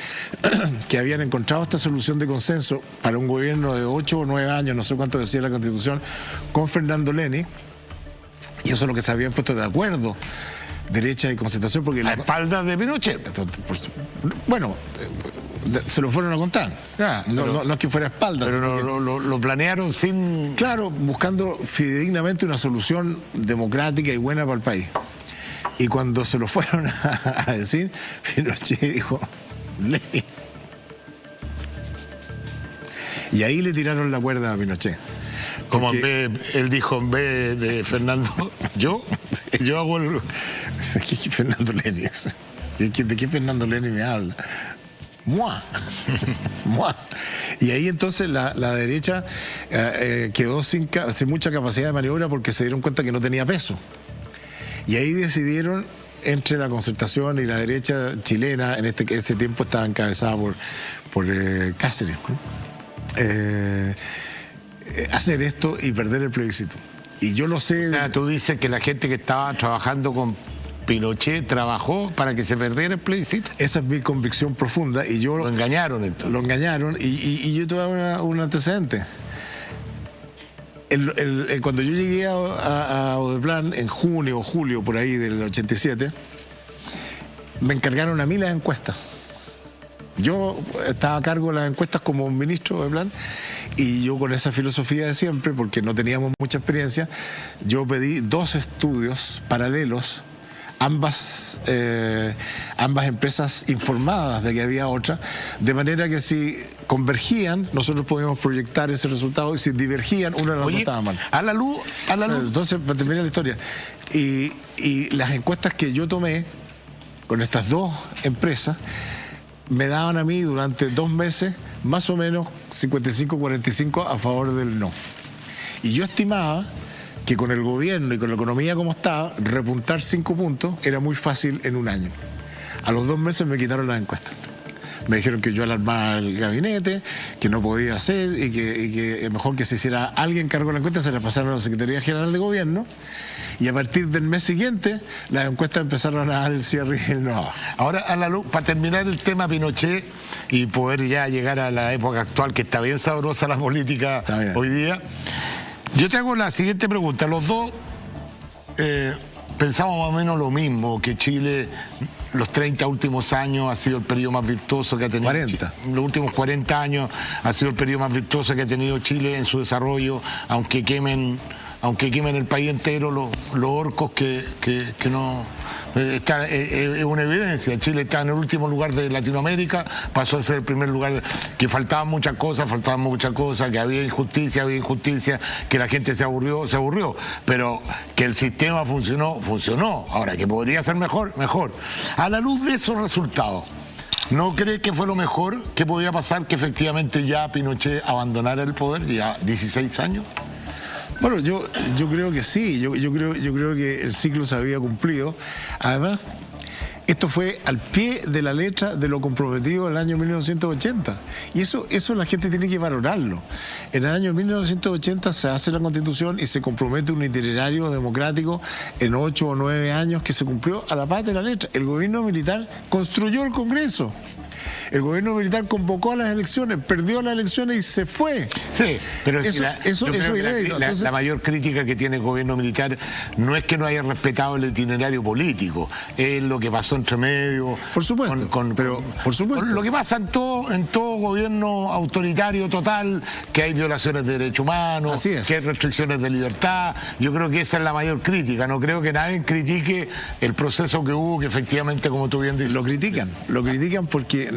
que habían encontrado esta solución de consenso para un gobierno de 8 o 9 años, no sé cuánto decía la Constitución, con Fernando Lenis, y eso es lo que se habían puesto de acuerdo derecha y concertación, porque a espaldas de Pinochet. Bueno, se lo fueron a contar. No es que fuera a espaldas. Pero lo planearon sin... Claro, buscando fidedignamente una solución democrática y buena para el país. Y cuando se lo fueron a decir, Pinochet dijo, Lenin. Y ahí le tiraron la cuerda a Pinochet. Como él dijo, en vez de Fernando, yo hago el... ¿Qué Fernando Lenis? ¿De qué Fernando Lenis me habla? ¡Mua! ¡Mua! Y ahí entonces la derecha quedó sin mucha capacidad de maniobra porque se dieron cuenta que no tenía peso. Y ahí decidieron, entre la concertación y la derecha chilena, en ese tiempo estaba encabezada por Cáceres, hacer esto y perder el plebiscito. Y yo lo sé... O sea, tú dices que la gente que estaba trabajando con Pinochet trabajó para que se perdiera el plebiscito. Esa es mi convicción profunda. Y yo... Lo engañaron entonces. Lo engañaron y yo te voy a dar un antecedente. Cuando yo llegué a Odeplan en junio o julio por ahí del 87, me encargaron a mí las encuestas. Yo estaba a cargo de las encuestas como ministro de plan, y yo, con esa filosofía de siempre, porque no teníamos mucha experiencia, yo pedí 2 estudios paralelos, ambas empresas informadas de que había otra, de manera que si convergían, nosotros podíamos proyectar ese resultado, y si divergían, una de las dos estaba mal. A la luz. Entonces, para terminar la historia, y las encuestas que yo tomé con estas 2 empresas me daban a mí durante 2 meses más o menos 55-45 a favor del no. Y yo estimaba que con el gobierno y con la economía como estaba, repuntar 5 puntos era muy fácil en un año. A los 2 meses me quitaron las encuestas. Me dijeron que yo alarmaba el gabinete, que no podía hacer, y que mejor que se hiciera alguien cargo de la encuesta, se la pasaron a la Secretaría General de Gobierno. Y a partir del mes siguiente, las encuestas empezaron a dar el cierre y el no. Ahora, a la luz, para terminar el tema Pinochet y poder ya llegar a la época actual, que está bien sabrosa la política hoy día, yo te hago la siguiente pregunta. Los dos pensamos más o menos lo mismo, que Chile, los 30 últimos años ha sido el periodo más virtuoso que ha tenido. 40. Los últimos 40 años ha sido el periodo más virtuoso que ha tenido Chile en su desarrollo, aunque quemen el país entero los orcos que no... es una evidencia. Chile está en el último lugar de Latinoamérica, pasó a ser el primer lugar, que faltaban muchas cosas, que había injusticia, que la gente se aburrió, pero que el sistema funcionó. Ahora, que podría ser mejor. A la luz de esos resultados, ¿no cree que fue lo mejor que podía pasar, que efectivamente ya Pinochet abandonara el poder, ya 16 años? Bueno, yo creo que sí, yo creo que el ciclo se había cumplido. Además, esto fue al pie de la letra de lo comprometido en el año 1980. Y eso la gente tiene que valorarlo. En el año 1980 se hace la Constitución y se compromete un itinerario democrático en 8 o 9 años que se cumplió a la paz de la letra. El gobierno militar construyó el Congreso. El gobierno militar convocó a las elecciones, perdió las elecciones y se fue. Sí, pero eso es inédito. La mayor crítica que tiene el gobierno militar no es que no haya respetado el itinerario político, es lo que pasó entre medio. Por supuesto, por supuesto. Lo que pasa en todo gobierno autoritario total, que hay violaciones de derechos humanos, que hay restricciones de libertad. Yo creo que esa es la mayor crítica. No creo que nadie critique el proceso que hubo, que efectivamente, como tú bien dices. Lo critican porque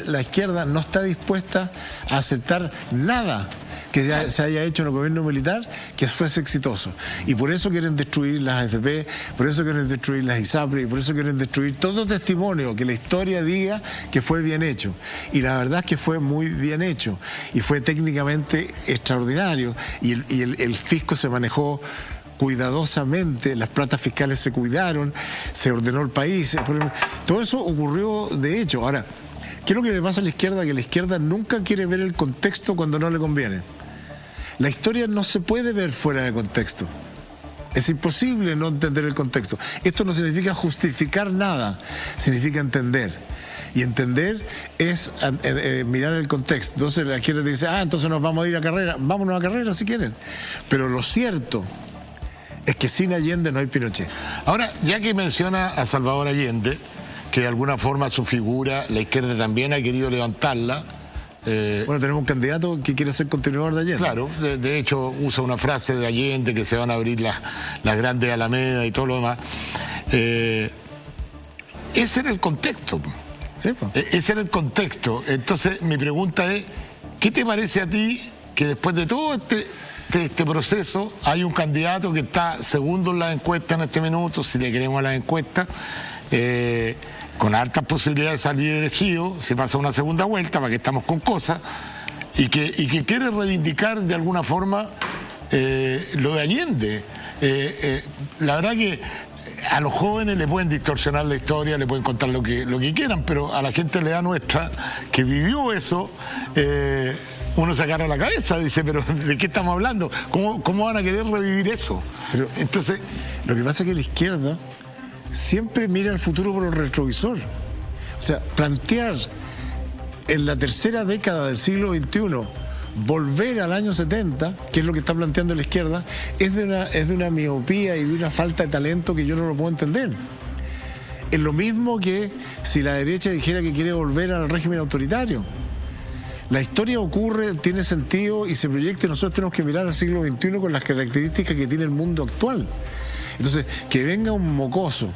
la izquierda no está dispuesta a aceptar nada que se haya hecho en el gobierno militar que fuese exitoso. Y por eso quieren destruir las AFP, por eso quieren destruir las ISAPRE, y por eso quieren destruir todo testimonio que la historia diga que fue bien hecho. Y la verdad es que fue muy bien hecho y fue técnicamente extraordinario. Y el fisco se manejó cuidadosamente, las platas fiscales se cuidaron, se ordenó el país. Todo eso ocurrió de hecho. Ahora, ¿qué es lo que le pasa a la izquierda? Que la izquierda nunca quiere ver el contexto cuando no le conviene. La historia no se puede ver fuera de contexto. Es imposible no entender el contexto. Esto no significa justificar nada, significa entender. Y entender es mirar el contexto. Entonces la izquierda dice, entonces nos vamos a ir a carrera. Vámonos a carrera si quieren. Pero lo cierto es que sin Allende no hay Pinochet. Ahora, ya que menciona a Salvador Allende, que de alguna forma su figura, la izquierda también ha querido levantarla. Bueno, tenemos un candidato que quiere ser continuador de Allende. Claro, de hecho usa una frase de Allende, que se van a abrir las grandes alamedas y todo lo demás. Ese era el contexto. Sí, pues. Ese era el contexto. Entonces, mi pregunta es, ¿qué te parece a ti que después de todo este proceso hay un candidato que está segundo en las encuestas en este minuto, si le queremos a las encuestas, con altas posibilidades de salir elegido, se pasa una segunda vuelta, para que estamos con cosas, y que quiere reivindicar de alguna forma lo de Allende? La verdad que a los jóvenes le pueden distorsionar la historia, le pueden contar lo que quieran, pero a la gente de la edad nuestra, que vivió eso, uno se agarra la cabeza, dice, pero ¿de qué estamos hablando? ¿Cómo van a querer revivir eso? Pero, entonces, lo que pasa es que la izquierda siempre mira el futuro por el retrovisor. O sea, plantear en la tercera década del siglo XXI volver al año 70, que es lo que está planteando la izquierda, es de una miopía y de una falta de talento que yo no lo puedo entender. Es lo mismo que si la derecha dijera que quiere volver al régimen autoritario. La historia ocurre, tiene sentido y se proyecta, y nosotros tenemos que mirar al siglo XXI con las características que tiene el mundo actual. Entonces, que venga un mocoso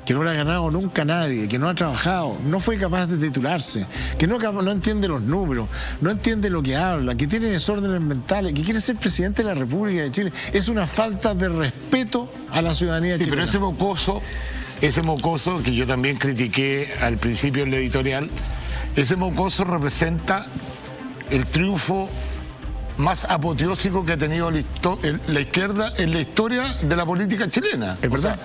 que no le ha ganado nunca a nadie, que no ha trabajado, no fue capaz de titularse, que no entiende los números, no entiende lo que habla, que tiene desórdenes mentales, que quiere ser presidente de la República de Chile, es una falta de respeto a la ciudadanía chilena. Pero ese mocoso que yo también critiqué al principio en la editorial, ese mocoso representa el triunfo más apoteósico que ha tenido la izquierda en la historia de la política chilena. Es verdad.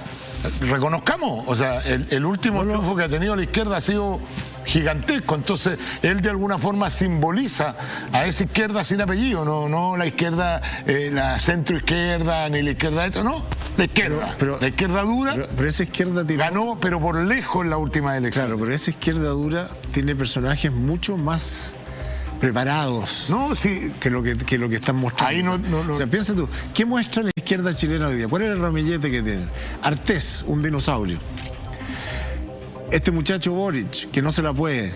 Reconozcamos, o sea, el último triunfo que ha tenido la izquierda ha sido gigantesco. Entonces, él de alguna forma simboliza a esa izquierda sin apellido, no la izquierda, la centroizquierda, ni la izquierda, no, la izquierda. La izquierda dura. Pero esa izquierda ganó, pero por lejos en la última elección. Claro, pero esa izquierda dura tiene personajes mucho más preparados que lo que están mostrando. Ahí o sea, piensa tú, ¿qué muestra la izquierda? izquierda chilena hoy día? ¿Cuál es el ramillete que tienen? Artés, un dinosaurio. Este muchacho Boric, que no se la puede,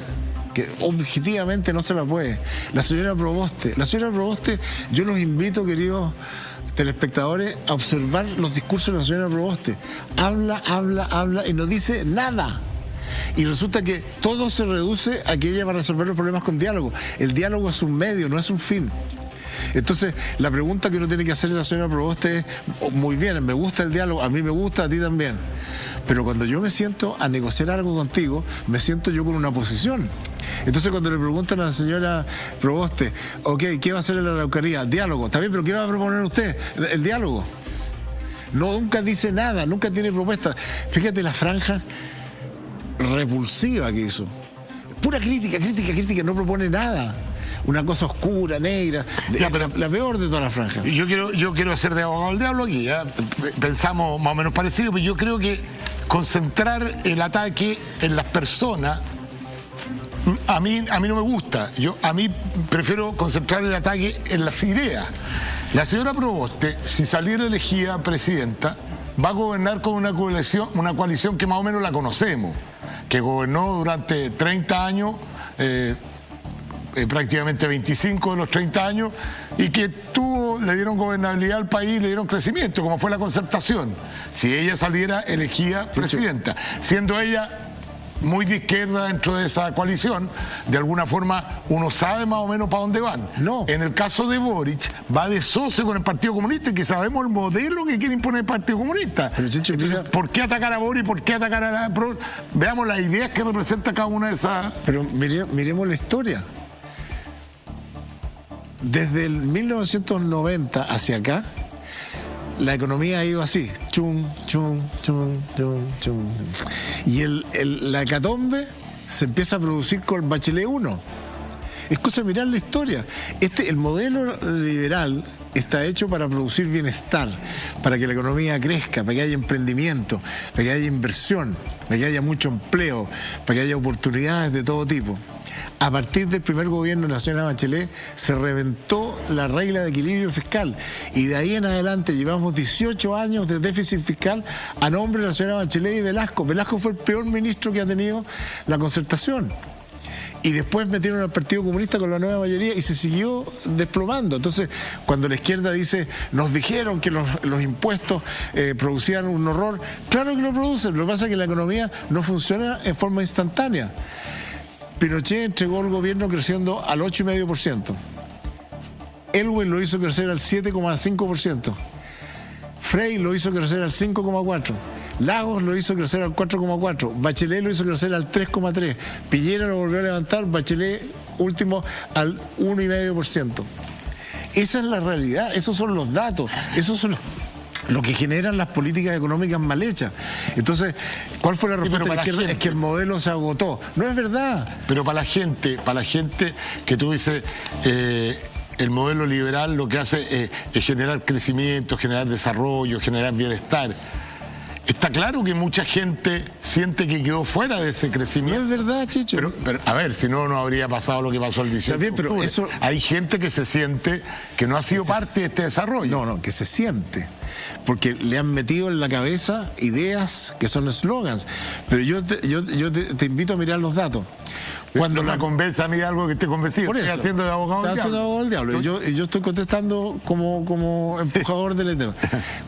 que objetivamente no se la puede. La señora Proboste, yo los invito, queridos telespectadores, a observar los discursos de la señora Proboste. Habla y no dice nada. Y resulta que todo se reduce a que ella va a resolver los problemas con diálogo. El diálogo es un medio, no es un fin. Entonces, la pregunta que uno tiene que hacerle a la señora Proboste es, muy bien, me gusta el diálogo, a mí me gusta, a ti también. Pero cuando yo me siento a negociar algo contigo, me siento yo con una posición. Entonces, cuando le preguntan a la señora Proboste, ok, ¿qué va a hacer en la Araucanía? Diálogo. Está bien, pero ¿qué va a proponer usted? El diálogo. No, nunca dice nada, nunca tiene propuestas. Fíjate la franja repulsiva que hizo. Pura crítica, no propone nada. Una cosa oscura, negra, la peor de toda la franja. Yo quiero hacer de abogado del diablo aquí, ¿eh? Pensamos más o menos parecido, pero yo creo que concentrar el ataque en las personas, a mí no me gusta. A mí prefiero concentrar el ataque en las ideas. La señora Proboste, si saliera elegida presidenta, va a gobernar con una coalición que más o menos la conocemos, que gobernó durante 30 años, prácticamente 25 de los 30 años, y que le dieron gobernabilidad al país, le dieron crecimiento, como fue la Concertación, si ella saliera elegida presidenta. Siendo ella muy de izquierda dentro de esa coalición, de alguna forma uno sabe más o menos para dónde van. No. En el caso de Boric, va de socio con el Partido Comunista, y que sabemos el modelo que quiere imponer el Partido Comunista. Pero, Chicho, entonces, ¿por qué atacar a Boric? ¿Por qué atacar a la PRO? Veamos las ideas que representa cada una de esas. Pero miremos la historia. Desde el 1990 hacia acá, la economía ha ido así, chum. Y la hecatombe se empieza a producir con Bachelet 1. Es cosa de mirar la historia. El modelo liberal está hecho para producir bienestar, para que la economía crezca, para que haya emprendimiento, para que haya inversión, para que haya mucho empleo, para que haya oportunidades de todo tipo. A partir del primer gobierno de la señora Bachelet se reventó la regla de equilibrio fiscal, y de ahí en adelante llevamos 18 años de déficit fiscal a nombre de la señora Bachelet y Velasco. Velasco fue el peor ministro que ha tenido la Concertación. Y después metieron al Partido Comunista con la nueva mayoría y se siguió desplomando. Entonces, cuando la izquierda dice, nos dijeron que los impuestos producían un horror, claro que lo producen. Lo que pasa es que la economía no funciona en forma instantánea. Pinochet entregó el gobierno creciendo al 8,5%. Elwin lo hizo crecer al 7,5%. Frey lo hizo crecer al 5,4%. Lagos lo hizo crecer al 4,4%. Bachelet lo hizo crecer al 3,3%. Piñera lo volvió a levantar. Bachelet, último, al 1,5%. Esa es la realidad. Esos son los datos. Esos son lo que generan las políticas económicas mal hechas. Entonces, ¿cuál fue la respuesta de la izquierda? Es que el modelo se agotó. No es verdad. Pero para la gente que tú dices, el modelo liberal lo que hace es generar crecimiento, generar desarrollo, generar bienestar. Está claro que mucha gente siente que quedó fuera de ese crecimiento. No es verdad, Chicho. Pero a ver, si no habría pasado lo que pasó el 18 de octubre. Pero eso... Hay gente que se siente que no ha sido parte de este desarrollo. No, que se siente. Porque le han metido en la cabeza ideas que son eslogans. Pero yo te invito a mirar los datos. Cuando me convence a mí de algo que esté convencido. Por eso, estoy haciendo de abogado del diablo. Haciendo de abogado del diablo. Y yo estoy contestando como empujador del tema.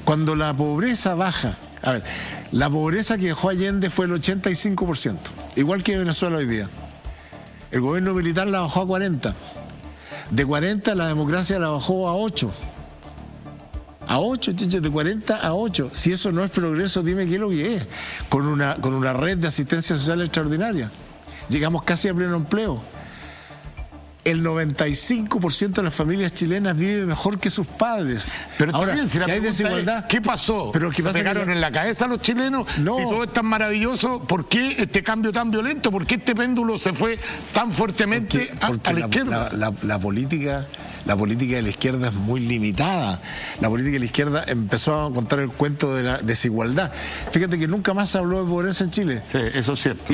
Cuando la pobreza baja... A ver, la pobreza que dejó Allende fue el 85%, igual que Venezuela hoy día. El gobierno militar la bajó a 40%. De 40% la democracia la bajó a 8%. A 8, Chicho, de 40 a 8. Si eso no es progreso, dime qué es lo que es. Con una red de asistencia social extraordinaria. Llegamos casi a pleno empleo. El 95% de las familias chilenas vive mejor que sus padres. Pero ahora, también, si la hay desigualdad. ¿Qué pasó? Pero ¿qué pasa? ¿Se pegaron en la cabeza los chilenos? No. Si todo es tan maravilloso, ¿por qué este cambio tan violento? ¿Por qué este péndulo se fue tan fuertemente a la izquierda? La política La política de la izquierda es muy limitada. La política de la izquierda empezó a contar el cuento de la desigualdad. Fíjate que nunca más se habló de pobreza en Chile. Sí, eso es cierto.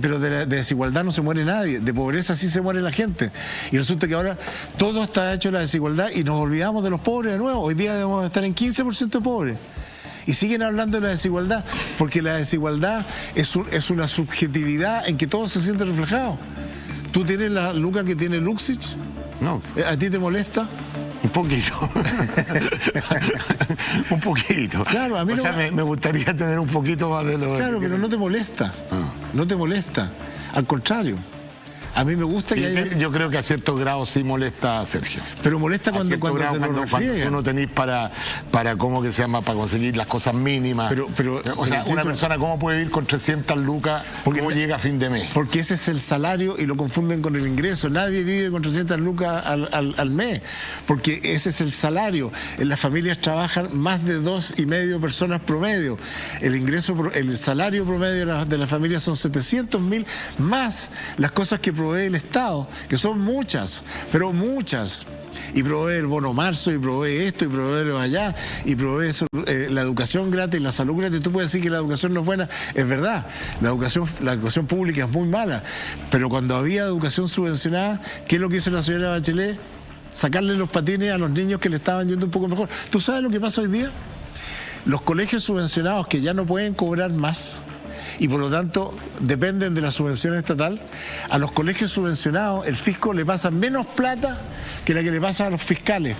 Pero de desigualdad no se muere nadie, de pobreza sí se muere la gente. Y resulta que ahora todo está hecho de la desigualdad y nos olvidamos de los pobres de nuevo. Hoy día debemos estar en 15% de pobres. Y siguen hablando de la desigualdad, porque la desigualdad es una subjetividad en que todo se siente reflejado. ¿Tú tienes la luca que tiene Luxich? No. ¿A ti te molesta? Un poquito. Un poquito. Claro, a mí me gustaría tener un poquito más de lo... Claro, pero no te molesta. No te molesta. Al contrario. A mí me gusta que haya... Yo creo que a cierto grado sí molesta a Sergio. Pero molesta cuando te lo refriegan. Cuando tú no tenés para ¿cómo que se llama? Para conseguir las cosas mínimas. O sea, una persona, ¿cómo puede vivir con 300 lucas? ¿Cómo llega a fin de mes? Porque ese es el salario y lo confunden con el ingreso. Nadie vive con 300 lucas al mes. Porque ese es el salario. En las familias trabajan más de 2,5 personas promedio. El salario promedio de la familia son 700.000 más las cosas que provee el Estado, que son muchas, pero muchas. Y provee el bono marzo, y provee esto, y provee lo allá, y provee la educación gratis, la salud gratis. Tú puedes decir que la educación no es buena, es verdad. La educación pública es muy mala, pero cuando había educación subvencionada, ¿qué es lo que hizo la señora Bachelet? Sacarle los patines a los niños que le estaban yendo un poco mejor. ¿Tú sabes lo que pasa hoy día? Los colegios subvencionados que ya no pueden cobrar más, y por lo tanto dependen de la subvención estatal, a los colegios subvencionados el fisco le pasa menos plata que la que le pasa a los fiscales.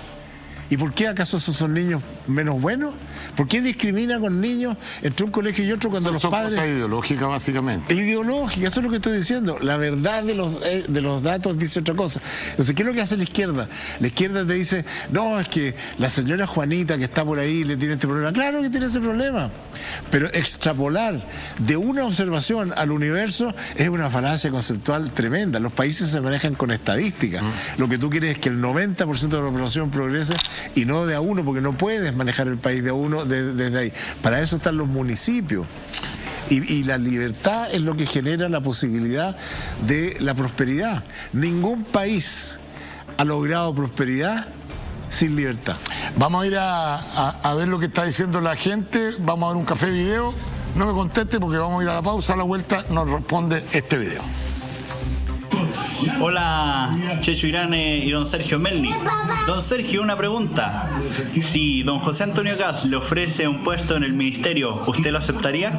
¿Y por qué acaso esos son niños menos buenos? ¿Por qué discrimina con niños entre un colegio y otro cuando los padres... Son cosas ideológicas, básicamente. Ideológica, eso es lo que estoy diciendo. La verdad de los datos dice otra cosa. Entonces, ¿qué es lo que hace la izquierda? La izquierda te dice, no, es que la señora Juanita que está por ahí le tiene este problema. Claro que tiene ese problema. Pero extrapolar de una observación al universo es una falacia conceptual tremenda. Los países se manejan con estadísticas. Lo que tú quieres es que el 90% de la población progrese y no de a uno, porque no puedes manejar el país de a uno desde ahí. Para eso están los municipios. Y la libertad es lo que genera la posibilidad de la prosperidad. Ningún país ha logrado prosperidad sin libertad. Vamos a ir a ver lo que está diciendo la gente. Vamos a ver un café video. No me conteste porque vamos a ir a la pausa. A la vuelta nos responde este video. Hola, Checho Irane y don Sergio Melnik. Don Sergio, una pregunta. Si don José Antonio Kast le ofrece un puesto en el ministerio, ¿usted lo aceptaría?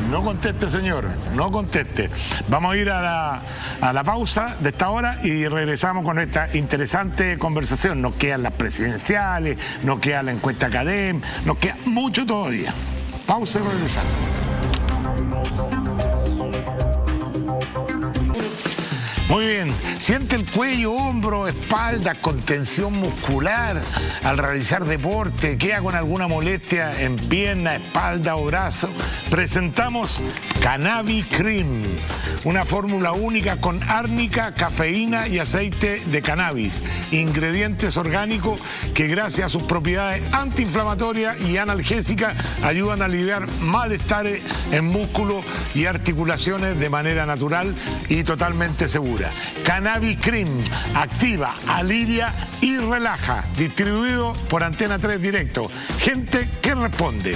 No conteste, señor, no conteste. Vamos a ir a la pausa de esta hora y regresamos con esta interesante conversación. Nos quedan las presidenciales, nos queda la encuesta Academ, nos queda mucho todavía. Pausa y regresamos. Muy bien, siente el cuello, hombro, espalda con tensión muscular al realizar deporte, queda con alguna molestia en pierna, espalda o brazo. Presentamos Cannabis Cream, una fórmula única con árnica, cafeína y aceite de cannabis, ingredientes orgánicos que gracias a sus propiedades antiinflamatorias y analgésicas ayudan a aliviar malestares en músculos y articulaciones de manera natural y totalmente segura. Cannabis Cream, activa, alivia y relaja. Distribuido por Antena 3 Directo. Gente que responde.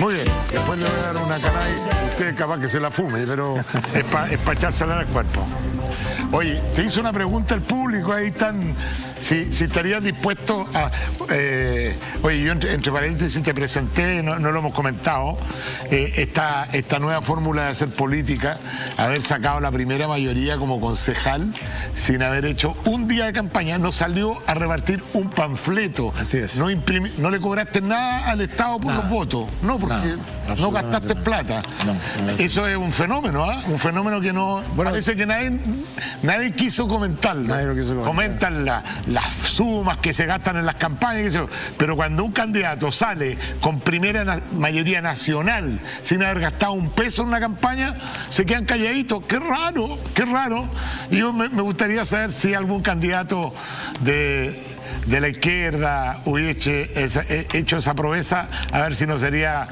Muy bien, después le voy a dar una cannabis. Usted es capaz que se la fume, pero es para echársela al cuerpo. Oye, te hizo una pregunta el público, ahí están, si estarías dispuesto a... oye, yo entre paréntesis te presenté, no lo hemos comentado, esta nueva fórmula de hacer política, haber sacado la primera mayoría como concejal, sin haber hecho un día de campaña, no salió a repartir un panfleto. Así es. No le cobraste nada al Estado por los votos, no, porque no gastaste plata. No. Eso es un fenómeno, ¿ah? Un fenómeno que no... Bueno, parece que nadie quiso comentarlo. Nadie lo quiso comentar. Comentan las sumas que se gastan en las campañas, pero cuando un candidato sale con primera mayoría nacional sin haber gastado un peso en una campaña, se quedan calladitos. Qué raro, qué raro. Y yo me gustaría saber si algún candidato de la izquierda hubiese hecho esa proeza, a ver si no sería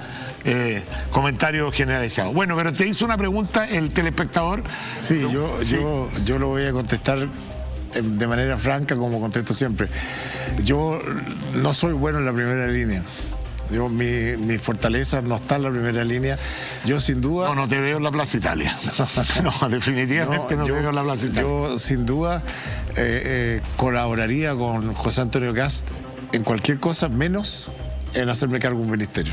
comentario generalizado. Bueno, pero te hizo una pregunta el telespectador. Sí, yo lo voy a contestar de manera franca, como contesto siempre. Yo no soy bueno en la primera línea. Mi fortaleza no está en la primera línea. Yo sin duda... No te veo en la Plaza Italia. No, definitivamente no te veo en la Plaza Italia. Yo sin duda colaboraría con José Antonio Kast en cualquier cosa, menos en hacerme cargo de un ministerio.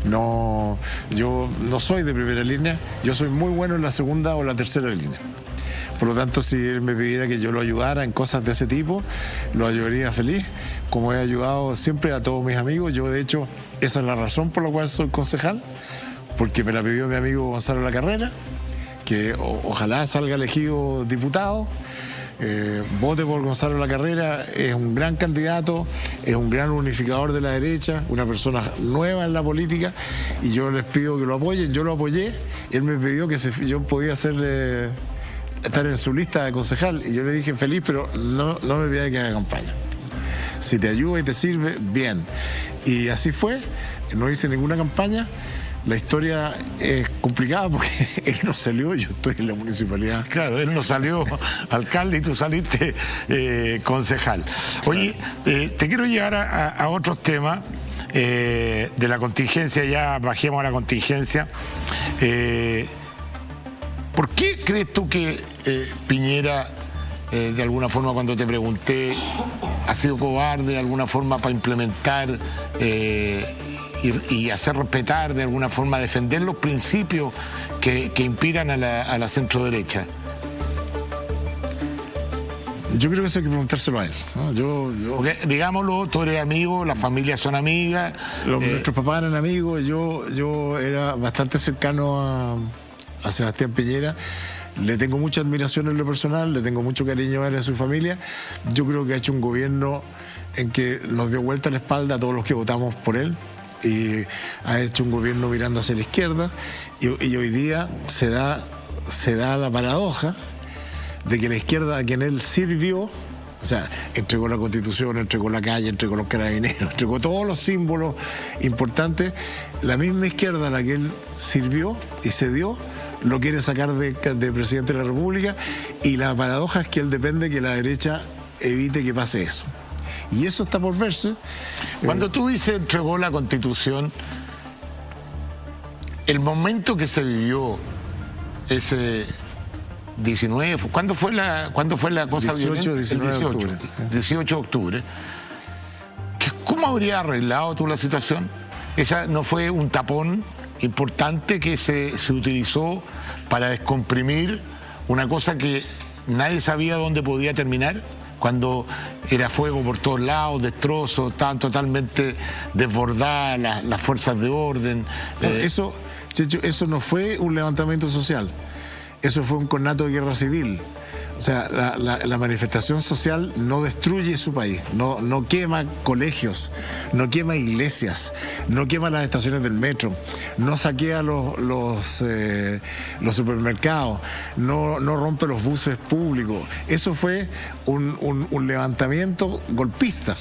No, yo no soy de primera línea, yo soy muy bueno en la segunda o la tercera línea. Por lo tanto, si él me pidiera que yo lo ayudara en cosas de ese tipo, lo ayudaría feliz, como he ayudado siempre a todos mis amigos. Yo, de hecho, esa es la razón por la cual soy concejal, porque me la pidió mi amigo Gonzalo Lacarrera, que ojalá salga elegido diputado. Vote por Gonzalo Lacarrera, es un gran candidato, es un gran unificador de la derecha, una persona nueva en la política, y yo les pido que lo apoyen. Yo lo apoyé, él me pidió que yo podía estar en su lista de concejal, y yo le dije: feliz, pero no me pidas que haga campaña. Si te ayuda y te sirve, bien. Y así fue, no hice ninguna campaña. La historia es complicada porque él no salió, yo estoy en la municipalidad. Claro, él no salió alcalde y tú saliste concejal. Oye, te quiero llevar a otros temas de la contingencia. Ya bajemos a la contingencia. ¿Por qué crees tú que Piñera, de alguna forma, cuando te pregunté, ha sido cobarde de alguna forma para implementar y hacer respetar, de alguna forma, defender los principios que inspiran a la centroderecha? Yo creo que eso hay que preguntárselo a él, ¿no? Porque, digámoslo, tú eres amigo, las familias son amigas. Nuestros papás eran amigos, yo era bastante cercano a Sebastián Piñera. Le tengo mucha admiración en lo personal, le tengo mucho cariño a él y a su familia. Yo creo que ha hecho un gobierno en que nos dio vuelta la espalda a todos los que votamos por él, y ha hecho un gobierno mirando hacia la izquierda, y hoy día se da la paradoja de que la izquierda a quien él sirvió, o sea, entregó la Constitución, entregó la calle, entregó los carabineros, entregó todos los símbolos importantes, la misma izquierda a la que él sirvió y cedió, lo quiere sacar de presidente de la República, y la paradoja es que él depende que la derecha evite que pase eso. Y eso está por verse. Cuando tú dices entregó la Constitución, el momento que se vivió ese 19, ¿cuándo fue la cosa 18, 19 de octubre. 18 de octubre. ¿Cómo habría arreglado tú la situación? ¿Esa no fue un tapón importante que se utilizó para descomprimir una cosa que nadie sabía dónde podía terminar? Cuando era fuego por todos lados, destrozos, estaban totalmente desbordadas las fuerzas de orden. Eso, Checho, eso no fue un levantamiento social, eso fue un conato de guerra civil. O sea, la manifestación social no destruye su país, no quema colegios, no quema iglesias, no quema las estaciones del metro, no saquea los supermercados, no rompe los buses públicos. Eso fue un levantamiento golpista,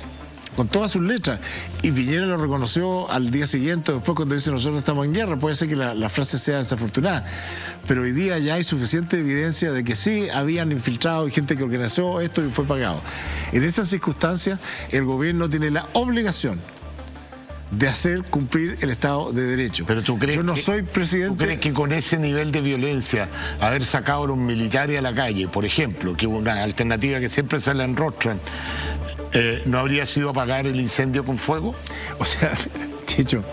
con todas sus letras, y Piñera lo reconoció al día siguiente, después, cuando dice nosotros estamos en guerra. Puede ser que la frase sea desafortunada, pero hoy día ya hay suficiente evidencia de que sí habían infiltrado y gente que organizó esto y fue pagado. En esas circunstancias, el gobierno tiene la obligación de hacer cumplir el Estado de Derecho. Pero tú crees, yo no soy presidente. ¿Tú crees que con ese nivel de violencia, haber sacado a los militares a la calle, por ejemplo, que es una alternativa que siempre se la enrostran, no habría sido apagar el incendio con fuego? O sea, Chicho,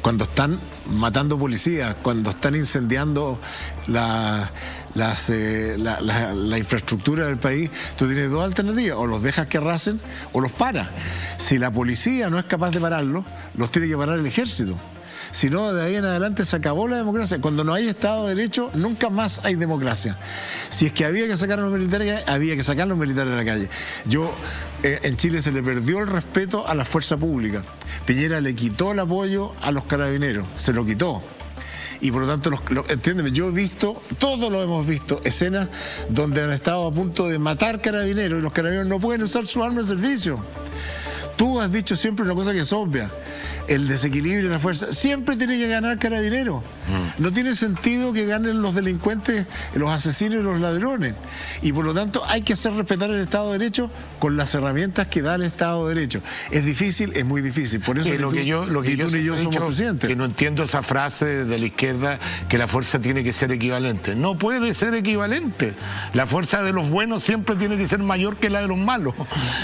cuando están matando policías, cuando están incendiando la infraestructura del país, tú tienes dos alternativas: o los dejas que arrasen o los paras. Si la policía no es capaz de pararlos, los tiene que parar el ejército. Si no, de ahí en adelante se acabó la democracia. Cuando no hay Estado de Derecho, nunca más hay democracia. Si es que había que sacar a los militares, había que sacar a los militares a la calle. En Chile se le perdió el respeto a la fuerza pública. Piñera le quitó el apoyo a los carabineros, se lo quitó. Y por lo tanto, entiéndeme, yo he visto, todos lo hemos visto, escenas donde han estado a punto de matar carabineros, y los carabineros no pueden usar su arma de servicio. Tú has dicho siempre una cosa que es obvia. El desequilibrio y la fuerza. Siempre tiene que ganar Carabineros. No tiene sentido que ganen los delincuentes, los asesinos y los ladrones. Y por lo tanto hay que hacer respetar el Estado de Derecho con las herramientas que da el Estado de Derecho. Es difícil, es muy difícil. Por eso lo que yo ni yo somos presidentes. Que no entiendo esa frase de la izquierda que la fuerza tiene que ser equivalente. No puede ser equivalente. La fuerza de los buenos siempre tiene que ser mayor que la de los malos.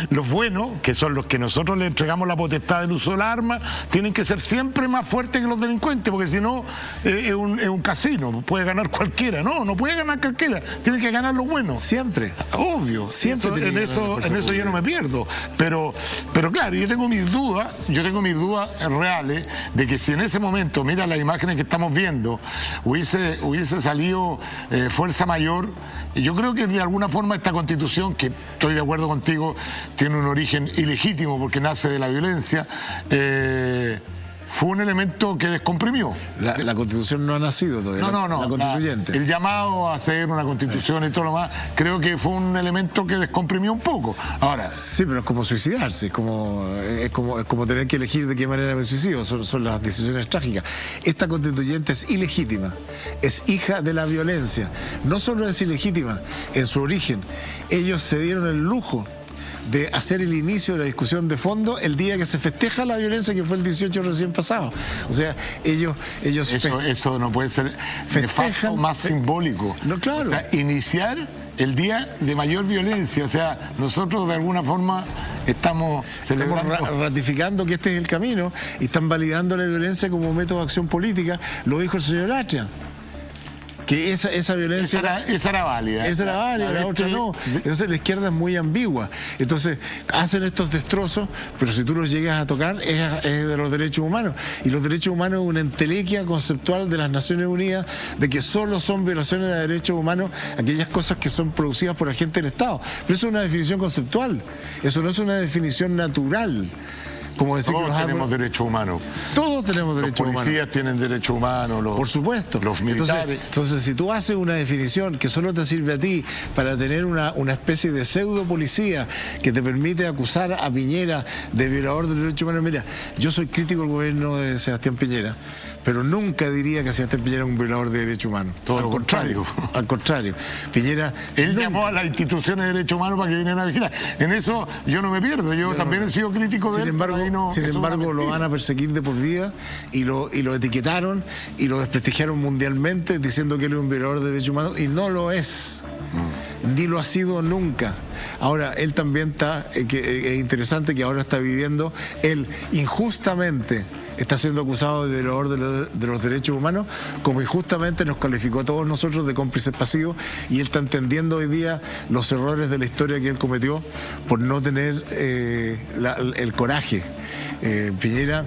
Los buenos, que son los que nosotros le entregamos la potestad del uso de la arma, tienen que ser siempre más fuertes que los delincuentes, porque si no es un casino, puede ganar cualquiera. No puede ganar cualquiera, tienen que ganar los buenos. Siempre. Obvio. Siempre. En eso yo no me pierdo. Pero claro, yo tengo mis dudas reales de que si en ese momento, mira las imágenes que estamos viendo, hubiese salido fuerza mayor. Yo creo que de alguna forma esta Constitución, que estoy de acuerdo contigo, tiene un origen ilegítimo porque nace de la violencia, fue un elemento que descomprimió. La Constitución no ha nacido todavía. No. La Constituyente. El llamado a hacer una Constitución y todo lo más, creo que fue un elemento que descomprimió un poco. Ahora. Sí, pero es como suicidarse, es como tener que elegir de qué manera me suicido. Son las decisiones trágicas. Esta Constituyente es ilegítima, es hija de la violencia. No solo es ilegítima, en su origen, ellos se dieron el lujo de hacer el inicio de la discusión de fondo el día que se festeja la violencia, que fue el 18 recién pasado. O sea, ellos eso no puede ser nefasto, más simbólico. No, claro. O sea, iniciar el día de mayor violencia. O sea, nosotros de alguna forma estamos ratificando que este es el camino y están validando la violencia como método de acción política. Lo dijo el señor Atria, que esa violencia esa era válida. Esa era válida, la otra no. Entonces la izquierda es muy ambigua. Entonces hacen estos destrozos, pero si tú los llegas a tocar es de los derechos humanos. Y los derechos humanos es una entelequia conceptual de las Naciones Unidas de que solo son violaciones de derechos humanos aquellas cosas que son producidas por agentes del Estado. Pero eso es una definición conceptual. Eso no es una definición natural. Como decir todos tenemos derechos humanos. Todos tenemos derechos humanos. Los policías tienen derechos humanos. Por supuesto. Los militares. Entonces, si tú haces una definición que solo te sirve a ti para tener una especie de pseudo policía que te permite acusar a Piñera de violador de derechos humanos, mira, yo soy crítico del gobierno de Sebastián Piñera, pero nunca diría que Sebastián Piñera es un violador de derechos humanos. Todo lo contrario. Al contrario. Piñera... Él llamó a las instituciones de derechos humanos para que vinieran a vigilar. En eso yo no me pierdo. Yo también he sido crítico de él. Sin embargo, lo van a perseguir de por vida y lo etiquetaron y lo desprestigiaron mundialmente diciendo que él es un violador de derechos humanos y no lo es. Ni lo ha sido nunca. Ahora, él también es interesante que ahora está viviendo, él injustamente está siendo acusado de violador de los derechos humanos, como injustamente nos calificó a todos nosotros de cómplices pasivos, y él está entendiendo hoy día los errores de la historia que él cometió por no tener el coraje. Piñera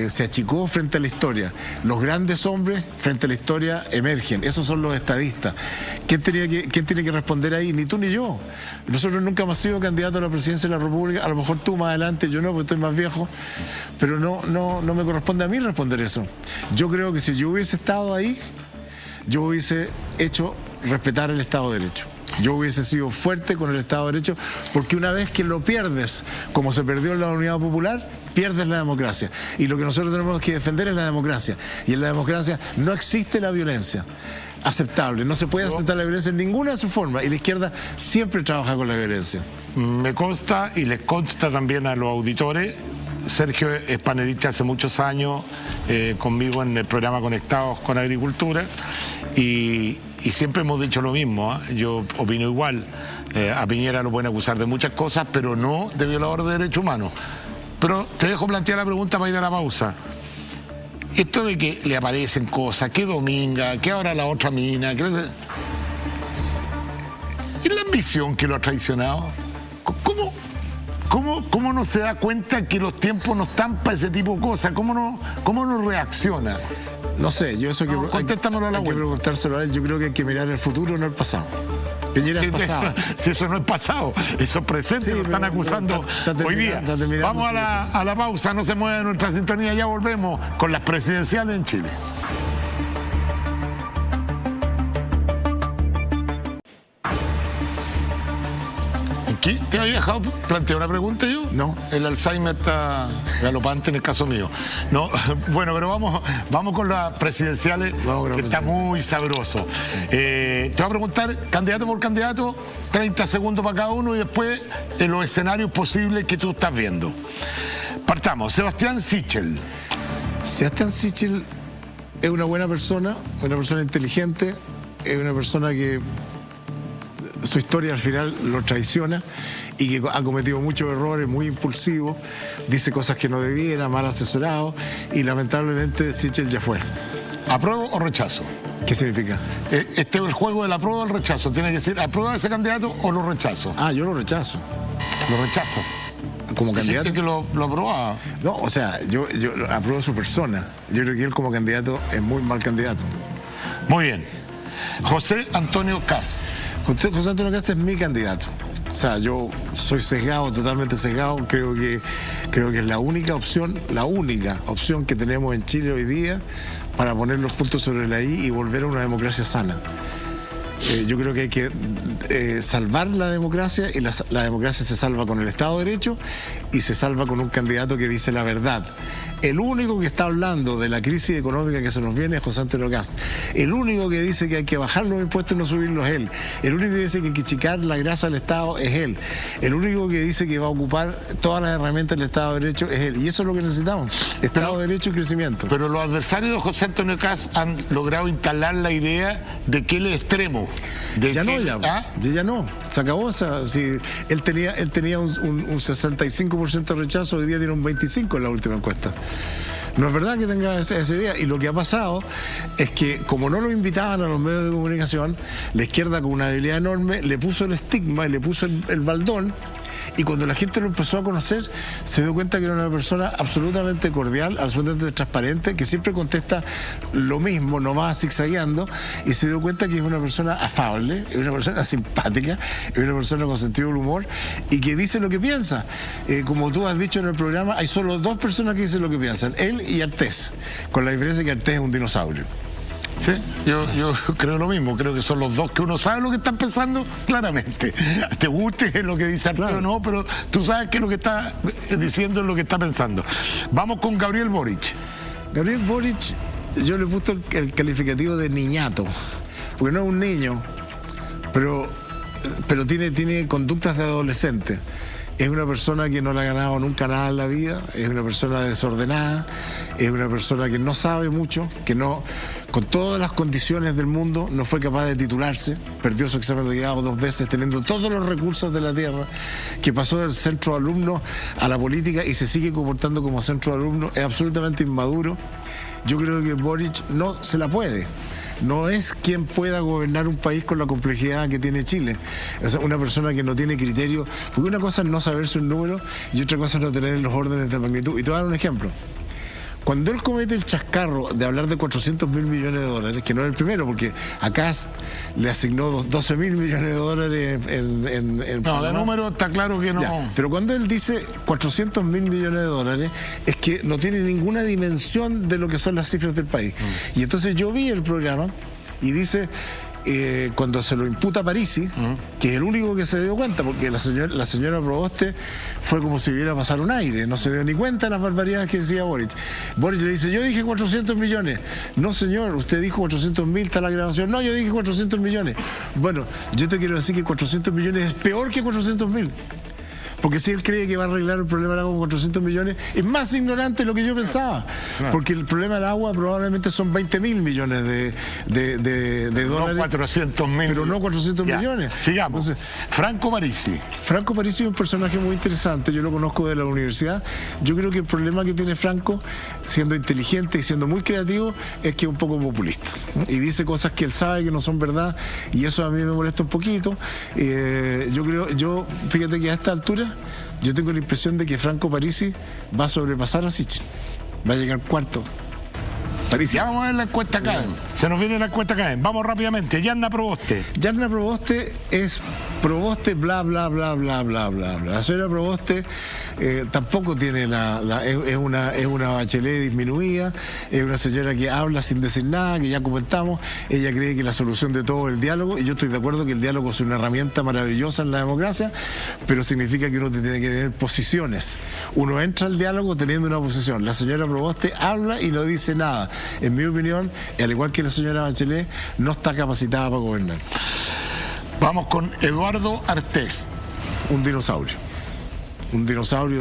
se achicó frente a la historia. Los grandes hombres frente a la historia emergen. Esos son los estadistas. ¿Quién tiene que responder ahí? Ni tú ni yo. Nosotros nunca hemos sido candidatos a la presidencia de la República. A lo mejor tú más adelante, yo no, porque estoy más viejo. Pero no me corresponde a mí responder eso. Yo creo que si yo hubiese estado ahí, yo hubiese hecho respetar el Estado de Derecho. Yo hubiese sido fuerte con el Estado de Derecho, porque una vez que lo pierdes, como se perdió en la Unidad Popular, pierdes la democracia. Y lo que nosotros tenemos que defender es la democracia. Y en la democracia no existe la violencia aceptable. No se puede aceptar la violencia en ninguna de sus formas. Y la izquierda siempre trabaja con la violencia. Me consta y les consta también a los auditores. Sergio es panelista hace muchos años conmigo en el programa Conectados con Agricultura y siempre hemos dicho lo mismo, ¿eh? Yo opino igual. A Piñera lo pueden acusar de muchas cosas, pero no de violador de derechos humanos. Pero te dejo plantear la pregunta para ir a la pausa. Esto de que le aparecen cosas, que Dominga, que ahora la otra mina, ¿es la ambición que lo ha traicionado? ¿Cómo no se da cuenta que los tiempos no están para ese tipo de cosas? ¿Cómo no reacciona? No sé, yo eso contéstamelo a la hay que preguntárselo a él. Yo creo que hay que mirar el futuro, no el pasado. Piñera es pasado. Si eso no es pasado, eso es presente, sí, lo están acusando hoy día. Vamos a la pausa, no se mueva nuestra sintonía, ya volvemos con las presidenciales en Chile. ¿Qué? ¿Te había dejado plantear una pregunta yo? No. El Alzheimer está galopante en el caso mío. No, bueno, pero vamos con las presidenciales, que está muy sabroso. Te voy a preguntar, candidato por candidato, 30 segundos para cada uno y después en los escenarios posibles que tú estás viendo. Partamos. Sebastián Sichel. Sebastián Sichel es una buena persona inteligente, es una persona que su historia al final lo traiciona y que ha cometido muchos errores, muy impulsivo, dice cosas que no debiera, mal asesorado, y lamentablemente Sichel ya fue. ¿Apruebo o rechazo? ¿Qué significa? Este es el juego del apruebo o el rechazo. Tiene que decir, ¿apruebo a ese candidato o lo rechazo? Ah, yo lo rechazo. Lo rechazo. ¿Como candidato? Gente que lo aprobaba. No, o sea, yo apruebo su persona. Yo creo que él como candidato es muy mal candidato. Muy bien. José Antonio Kast. José Antonio Kast es mi candidato. O sea, yo soy sesgado, totalmente sesgado. Creo que es la única opción que tenemos en Chile hoy día para poner los puntos sobre la I y volver a una democracia sana. Yo creo que hay que salvar la democracia, y la democracia se salva con el Estado de Derecho y se salva con un candidato que dice la verdad. El único que está hablando de la crisis económica que se nos viene es José Antonio Kast. El único que dice que hay que bajar los impuestos y no subirlos es él. El único que dice que hay que achicar la grasa del Estado es él. El único que dice que va a ocupar todas las herramientas del Estado de Derecho es él. Y eso es lo que necesitamos. Estado de Derecho y crecimiento. Pero los adversarios de José Antonio Kast han logrado instalar la idea de que él es extremo. Ya no. Se acabó. Si él tenía un 65% de rechazo, hoy día tiene un 25% en la última encuesta. No es verdad que tenga esa idea. Y lo que ha pasado es que, como no lo invitaban a los medios de comunicación, la izquierda, con una habilidad enorme, le puso el estigma y le puso el baldón. Y cuando la gente lo empezó a conocer, se dio cuenta que era una persona absolutamente cordial, absolutamente transparente, que siempre contesta lo mismo, no va zigzagueando, y se dio cuenta que es una persona afable, es una persona simpática, es una persona con sentido del humor y que dice lo que piensa. Como tú has dicho en el programa, hay solo dos personas que dicen lo que piensan, él y Artés, con la diferencia que Artés es un dinosaurio. Sí, yo creo lo mismo, creo que son los dos que uno sabe lo que están pensando claramente. Te guste lo que dice Arturo, claro. No, pero tú sabes que lo que está diciendo es lo que está pensando. Vamos con Gabriel Boric. Gabriel Boric, yo le he puesto el calificativo de niñato, porque no es un niño, pero tiene conductas de adolescente. Es una persona que no le ha ganado nunca nada en la vida, es una persona desordenada, es una persona que no sabe mucho, que no, con todas las condiciones del mundo, no fue capaz de titularse, perdió su examen de grado 2 veces, teniendo todos los recursos de la tierra, que pasó del centro de alumnos a la política y se sigue comportando como centro de alumnos, es absolutamente inmaduro. Yo creo que Boric no se la puede. No es quien pueda gobernar un país con la complejidad que tiene Chile. O sea, una persona que no tiene criterio, porque una cosa es no saberse un número y otra cosa es no tener los órdenes de magnitud. Y te voy a dar un ejemplo. Cuando él comete el chascarro de hablar de 400.000 millones de dólares, que no es el primero, porque a Kast le asignó 12.000 millones de dólares en no, de número está claro que no. Ya, pero cuando él dice 400.000 millones de dólares, es que no tiene ninguna dimensión de lo que son las cifras del país. Y entonces yo vi el programa y dice... cuando se lo imputa a Parisi, que es el único que se dio cuenta, porque la señora Proboste fue como si hubiera pasado un aire, no se dio ni cuenta de las barbaridades que decía Boric. Boric le dice, yo dije 400 millones. No, señor, usted dijo 400.000, está la grabación. No, yo dije 400 millones. Bueno, yo te quiero decir que 400 millones es peor que 400.000. Porque si él cree que va a arreglar el problema del agua con 400 millones, es más ignorante de lo que yo pensaba. Claro. Porque el problema del agua probablemente son 20.000 millones de dólares. No 400.000. Pero no 400 millones. Sigamos. Entonces, Franco Parisi. Franco Parisi es un personaje muy interesante. Yo lo conozco de la universidad. Yo creo que el problema que tiene Franco, siendo inteligente y siendo muy creativo, es que es un poco populista. Y dice cosas que él sabe que no son verdad. Y eso a mí me molesta un poquito. Fíjate que a esta altura, yo tengo la impresión de que Franco Parisi va a sobrepasar a Sichel. Va a llegar cuarto. Parisi. Ya vamos a ver la encuesta acá. Se nos viene la encuesta acá. Vamos rápidamente. Yarna Proboste. Yarna Proboste es Proboste, bla, bla, bla, bla, bla, bla, bla. La señora Proboste tampoco tiene es una Bachelet disminuida, es una señora que habla sin decir nada, que ya comentamos. Ella cree que la solución de todo es el diálogo, y yo estoy de acuerdo que el diálogo es una herramienta maravillosa en la democracia, pero significa que uno tiene que tener posiciones. Uno entra al diálogo teniendo una posición. La señora Proboste habla y no dice nada. En mi opinión, al igual que la señora Bachelet, no está capacitada para gobernar. Vamos con Eduardo Artés. Un dinosaurio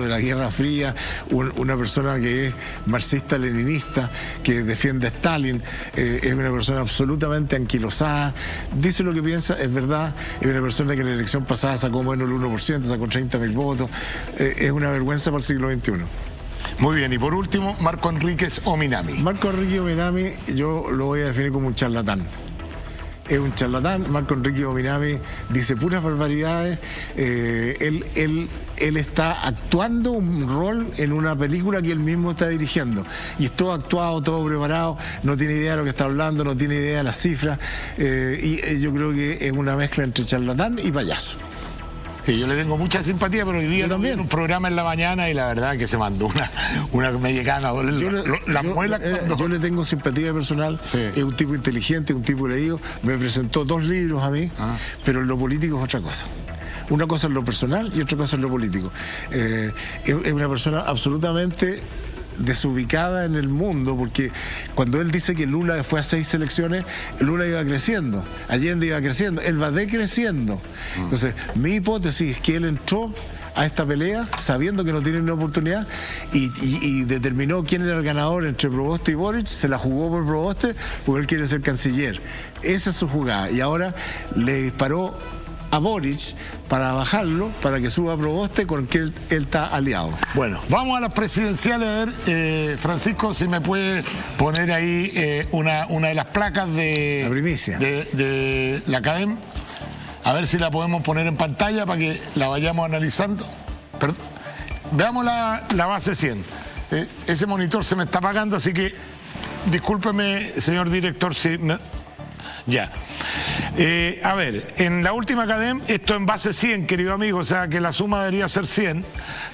de la Guerra Fría, una persona que es marxista-leninista, que defiende a Stalin, es una persona absolutamente anquilosada, dice lo que piensa, es verdad, es una persona que en la elección pasada sacó menos del 1%, sacó 30.000 votos, es una vergüenza para el siglo XXI. Muy bien, y por último, Marco Enríquez Ominami. Marco Enríquez Ominami yo lo voy a definir como un charlatán. Es un charlatán. Marco Enríquez Ominami dice puras barbaridades. Él está actuando un rol en una película que él mismo está dirigiendo. Y es todo actuado, todo preparado, no tiene idea de lo que está hablando, no tiene idea de las cifras. Y yo creo que es una mezcla entre charlatán y payaso. Sí, yo le tengo mucha simpatía, pero hoy día también un programa en la mañana y la verdad que se mandó una mexicana. Yo le tengo simpatía personal, sí. Es un tipo inteligente, un tipo leído, me presentó 2 libros a mí, pero en lo político es otra cosa. Una cosa es lo personal y otra cosa es lo político. Es una persona absolutamente desubicada en el mundo, porque cuando él dice que Lula fue a 6 elecciones, Lula iba creciendo, Allende iba creciendo, él va decreciendo. Entonces, mi hipótesis es que él entró a esta pelea sabiendo que no tiene una oportunidad y determinó quién era el ganador entre Proboste y Boric, se la jugó por Proboste porque él quiere ser canciller. Esa es su jugada, y ahora le disparó a Boric para bajarlo, para que suba a Proboste, con que él está aliado. Bueno, vamos a las presidenciales. A ver, Francisco, si me puede poner ahí una de las placas de la primicia de la CADEM, a ver si la podemos poner en pantalla para que la vayamos analizando. Veamos la base 100. Ese monitor se me está apagando, así que discúlpeme, señor director, si me... Ya. A ver, en la última CADEM, esto en base 100, querido amigo, o sea que la suma debería ser 100.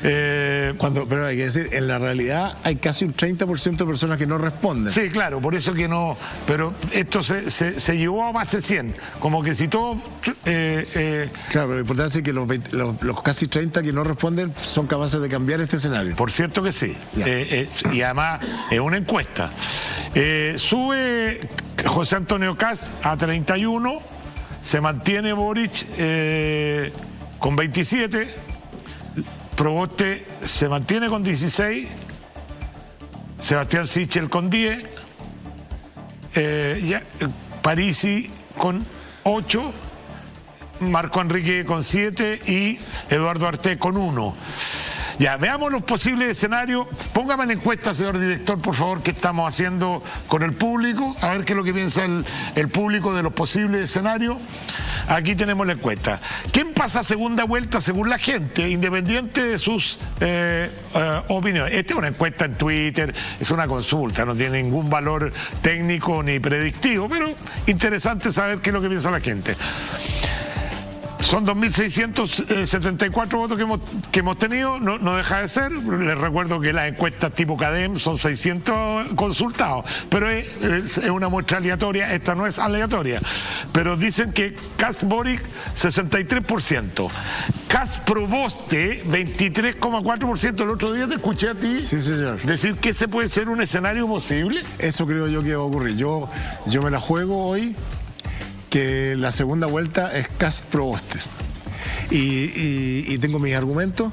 Pero hay que decir, en la realidad hay casi un 30% de personas que no responden. Sí, claro, por eso que no, pero esto se llevó a base 100, como que si todo... Claro, pero lo importante es que los casi 30 que no responden son capaces de cambiar este escenario. Por cierto que sí, y además es una encuesta. Sube José Antonio Kast a 31, se mantiene Boric con 27, Proboste se mantiene con 16, Sebastián Sichel con 10, Parisi con 8, Marco Enrique con 7 y Eduardo Artés con 1. Ya, veamos los posibles escenarios. Póngame en encuesta, señor director, por favor, que estamos haciendo con el público, a ver qué es lo que piensa el público de los posibles escenarios. Aquí tenemos la encuesta. ¿Quién pasa a segunda vuelta según la gente, independiente de sus opiniones? Esta es una encuesta en Twitter, es una consulta, no tiene ningún valor técnico ni predictivo, pero interesante saber qué es lo que piensa la gente. Son 2.674 votos que hemos tenido, no deja de ser. Les recuerdo que las encuestas tipo CADEM son 600 consultados, pero es una muestra aleatoria, esta no es aleatoria. Pero dicen que Kast Boric 63%, Kast Proboste 23,4%. El otro día te escuché a ti, sí, señor, decir que ese puede ser un escenario posible. Eso creo yo que va a ocurrir. Yo me la juego hoy, que la segunda vuelta es Kast Proboste. Y tengo mis argumentos.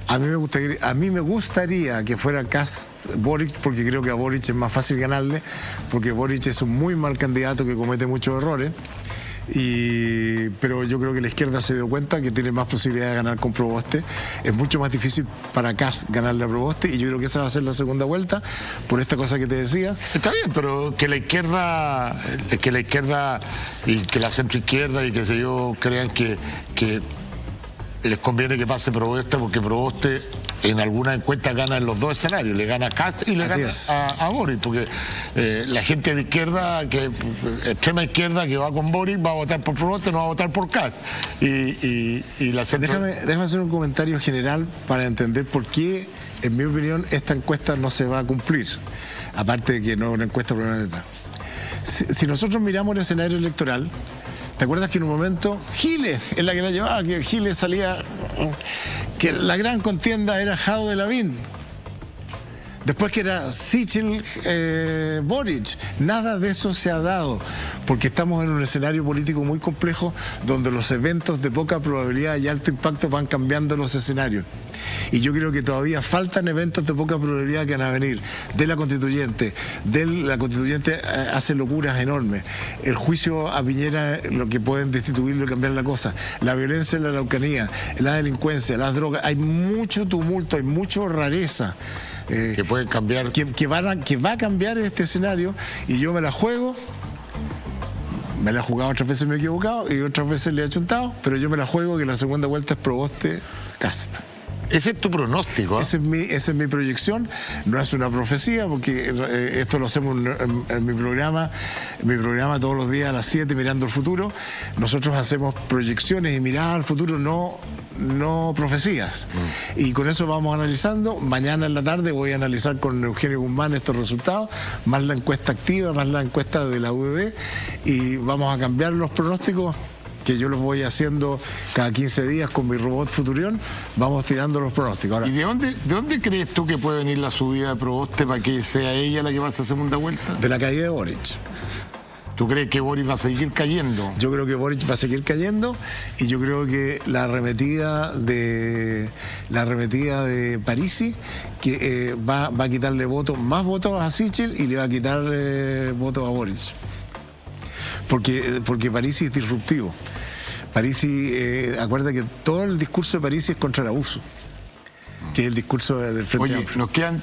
A mí me gustaría que fuera Kast Boric, porque creo que a Boric es más fácil ganarle, porque Boric es un muy mal candidato que comete muchos errores. Pero yo creo que la izquierda se dio cuenta que tiene más posibilidad de ganar con Proboste. Es mucho más difícil para Kast ganarle a Proboste, y yo creo que esa va a ser la segunda vuelta, por esta cosa que te decía. Está bien, pero que la izquierda y que la centroizquierda y qué sé yo crean que les conviene que pase Proboste, porque Proboste en algunas encuestas gana en los dos escenarios, le gana a Kast y le gana a Boric, porque la gente de izquierda, extrema izquierda que va con Boric, va a votar por Proboste, no va a votar por Kast. Y la déjame hacer un comentario general para entender por qué, en mi opinión, esta encuesta no se va a cumplir, aparte de que no es una encuesta probablemente. Si nosotros miramos el escenario electoral, ¿te acuerdas que en un momento Giles es la que la llevaba? Que Giles salía, que la gran contienda era Jado de Lavín. Después que era Sichel, Boric. Nada de eso se ha dado, porque estamos en un escenario político muy complejo donde los eventos de poca probabilidad y alto impacto van cambiando los escenarios. Y yo creo que todavía faltan eventos de poca probabilidad que van a venir. De la constituyente hace locuras enormes. El juicio a Piñera, lo que pueden destituirlo y cambiar la cosa. La violencia en la Araucanía, la delincuencia, las drogas. Hay mucho tumulto, hay mucha rareza. Que pueden cambiar. Que va a cambiar este escenario, y yo me la juego. Me la he jugado, otras veces me he equivocado y otras veces le he achuntado, pero yo me la juego que la segunda vuelta es Proboste Kast. Ese es tu pronóstico, ¿eh? Esa es mi proyección. No es una profecía, porque esto lo hacemos en mi programa todos los días a las 7, mirando el futuro. Nosotros hacemos proyecciones y miradas al futuro, no profecías. Y con eso vamos analizando. Mañana en la tarde voy a analizar con Eugenio Guzmán estos resultados, más la encuesta activa, más la encuesta de la UDD, y vamos a cambiar los pronósticos, que yo los voy haciendo cada 15 días con mi robot Futurión. Vamos tirando los pronósticos. Ahora, ¿y de dónde crees tú que puede venir la subida de Proboste para que sea ella la que va a hacer segunda vuelta? De la caída de Boric. ¿Tú crees que Boric va a seguir cayendo? Yo creo que Boric va a seguir cayendo, y yo creo que la arremetida de Parisi, que va a quitarle más votos a Sichel y le va a quitar votos a Boric. Porque Parisi es disruptivo. Parisi, acuerda que todo el discurso de Parisi es contra el abuso, que es el discurso del Frente Amplio. Nos quedan,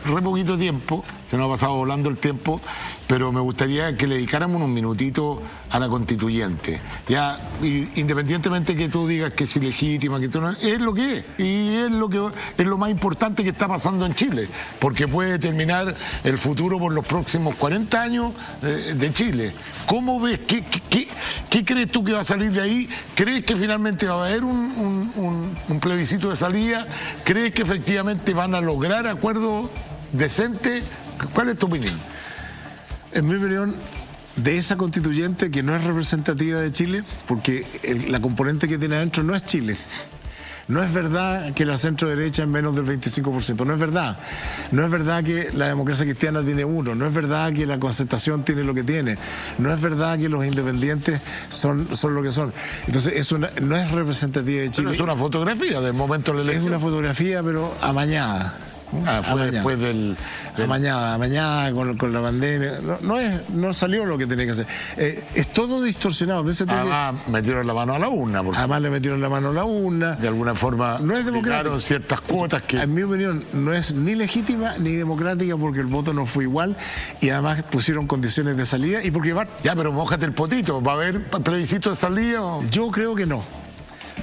re poquito tiempo, se nos ha pasado volando el tiempo, pero me gustaría que le dedicáramos unos minutitos a la constituyente. Ya, independientemente que tú digas que es ilegítima, que tú no, es lo que es, y es lo más importante que está pasando en Chile, porque puede determinar el futuro por los próximos 40 años de Chile. ¿Cómo ves? ¿Qué crees tú que va a salir de ahí? ¿Crees que finalmente va a haber un plebiscito de salida? ¿Crees que efectivamente van a lograr acuerdos decentes? ¿Cuál es tu opinión? En mi opinión, de esa constituyente, que no es representativa de Chile, porque la componente que tiene adentro no es Chile. No es verdad que la centro derecha es menos del 25%, no es verdad. No es verdad que la democracia cristiana tiene 1, no es verdad que la Concertación tiene lo que tiene, no es verdad que los independientes son lo que son. Entonces no es representativa de Chile. Pero es una fotografía del momento de la elección. Es una fotografía, pero amañada. Fue después del... Amañada con la pandemia. No salió lo que tenía que hacer. Es todo distorsionado. Además, metieron la mano a la urna. Además le metieron la mano a la urna. De alguna forma no es democrático. Ciertas cuotas que... En mi opinión, no es ni legítima ni democrática, porque el voto no fue igual, y además pusieron condiciones de salida. Y porque Ya, pero mójate el potito. ¿Va a haber plebiscito de salida o...? Yo creo que no.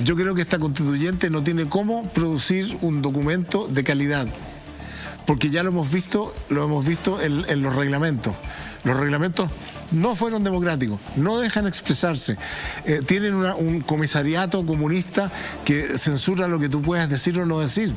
Yo creo que esta constituyente no tiene cómo producir un documento de calidad, porque ya lo hemos visto en los reglamentos. Los reglamentos no fueron democráticos, no dejan expresarse. Tienen un comisariato comunista que censura lo que tú puedas decir o no decir,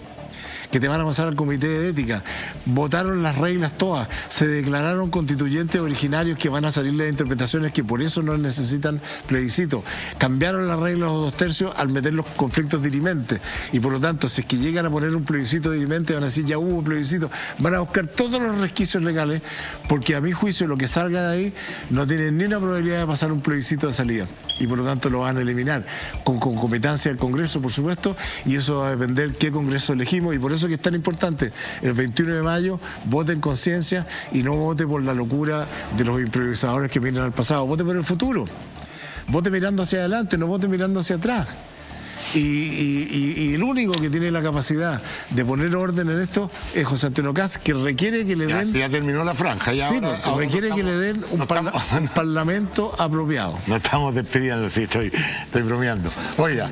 que te van a pasar al comité de ética. Votaron las reglas todas, se declararon constituyentes originarios que van a salir las interpretaciones, que por eso no necesitan plebiscito. Cambiaron las reglas a los 2/3 al meter los conflictos dirimentes, y por lo tanto, si es que llegan a poner un plebiscito dirimente, van a decir ya hubo plebiscito, van a buscar todos los resquicios legales, porque a mi juicio lo que salga de ahí no tiene ni una probabilidad de pasar un plebiscito de salida, y por lo tanto lo van a eliminar, con concomitancia del Congreso, por supuesto, y eso va a depender qué Congreso elegimos, y por eso que es tan importante el 21 de mayo, vote en conciencia y no vote por la locura de los improvisadores que miran al pasado, vote por el futuro, vote mirando hacia adelante, no vote mirando hacia atrás. Y el único que tiene la capacidad de poner orden en esto es José Antonio Kast, que requiere que le den... Ya terminó la franja. Ya sí, ahora requiere que le den un parlamento apropiado. No estamos despidiendo, sí, estoy bromeando. Oiga,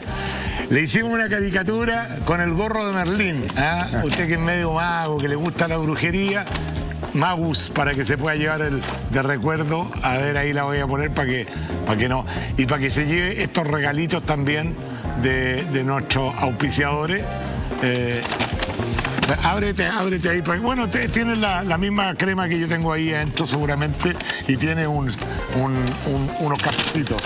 Le hicimos una caricatura con el gorro de Merlín. ¿Ah? Usted que es medio mago, que le gusta la brujería, Magus, para que se pueda llevar de recuerdo. A ver, ahí la voy a poner para que no. Y para que se lleve estos regalitos también de nuestros auspiciadores. Ábrete ahí. Bueno, tienes la misma crema que yo tengo ahí adentro seguramente y tiene unos cafecitos.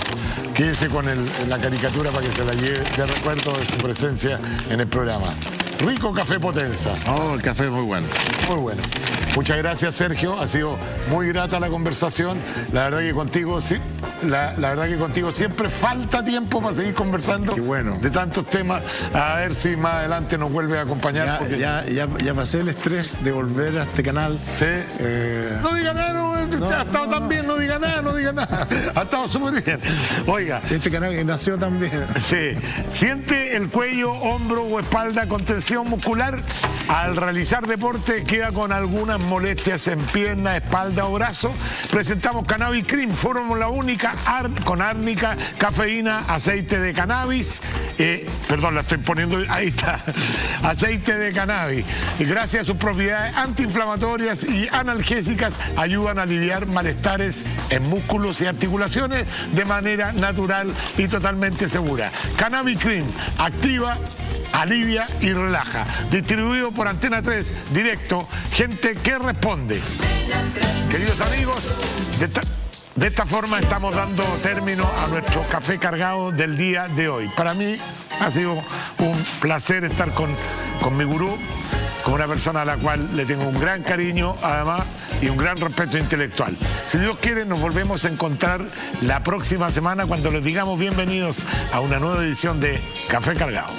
Quédese con la caricatura para que se la lleve de recuerdo de su presencia en el programa. Rico café Potenza. Oh, el café es muy bueno. Muy bueno. Muchas gracias, Sergio. Ha sido muy grata la conversación. La verdad que contigo siempre falta tiempo para seguir conversando. Qué bueno. De tantos temas. A ver si más adelante nos vuelve a acompañar. Ya pasé el estrés de volver a este canal. Sí. No diga nada, ha estado tan bien, no diga nada. Ha estado súper bien. Oiga. Este canal que nació también. Sí. Siente el cuello, hombro o espalda con tensión muscular. Al realizar deporte queda con algunas molestias en pierna, espalda o brazo. Presentamos Cannabis Cream, fórmula única con árnica, cafeína, aceite de cannabis. Perdón, la estoy poniendo, ahí está. Aceite de cannabis. Y gracias a sus propiedades antiinflamatorias y analgésicas ayudan a aliviar malestares en músculos y articulaciones de manera natural y totalmente segura. Cannabis Cream activa, alivia y relaja. Distribuido por Antena 3, directo, gente que responde. Queridos amigos, de esta forma estamos dando término a nuestro café cargado del día de hoy. Para mí ha sido un placer estar con mi gurú, con una persona a la cual le tengo un gran cariño, además, y un gran respeto intelectual. Si Dios quiere, nos volvemos a encontrar la próxima semana cuando les digamos bienvenidos a una nueva edición de Café Cargado.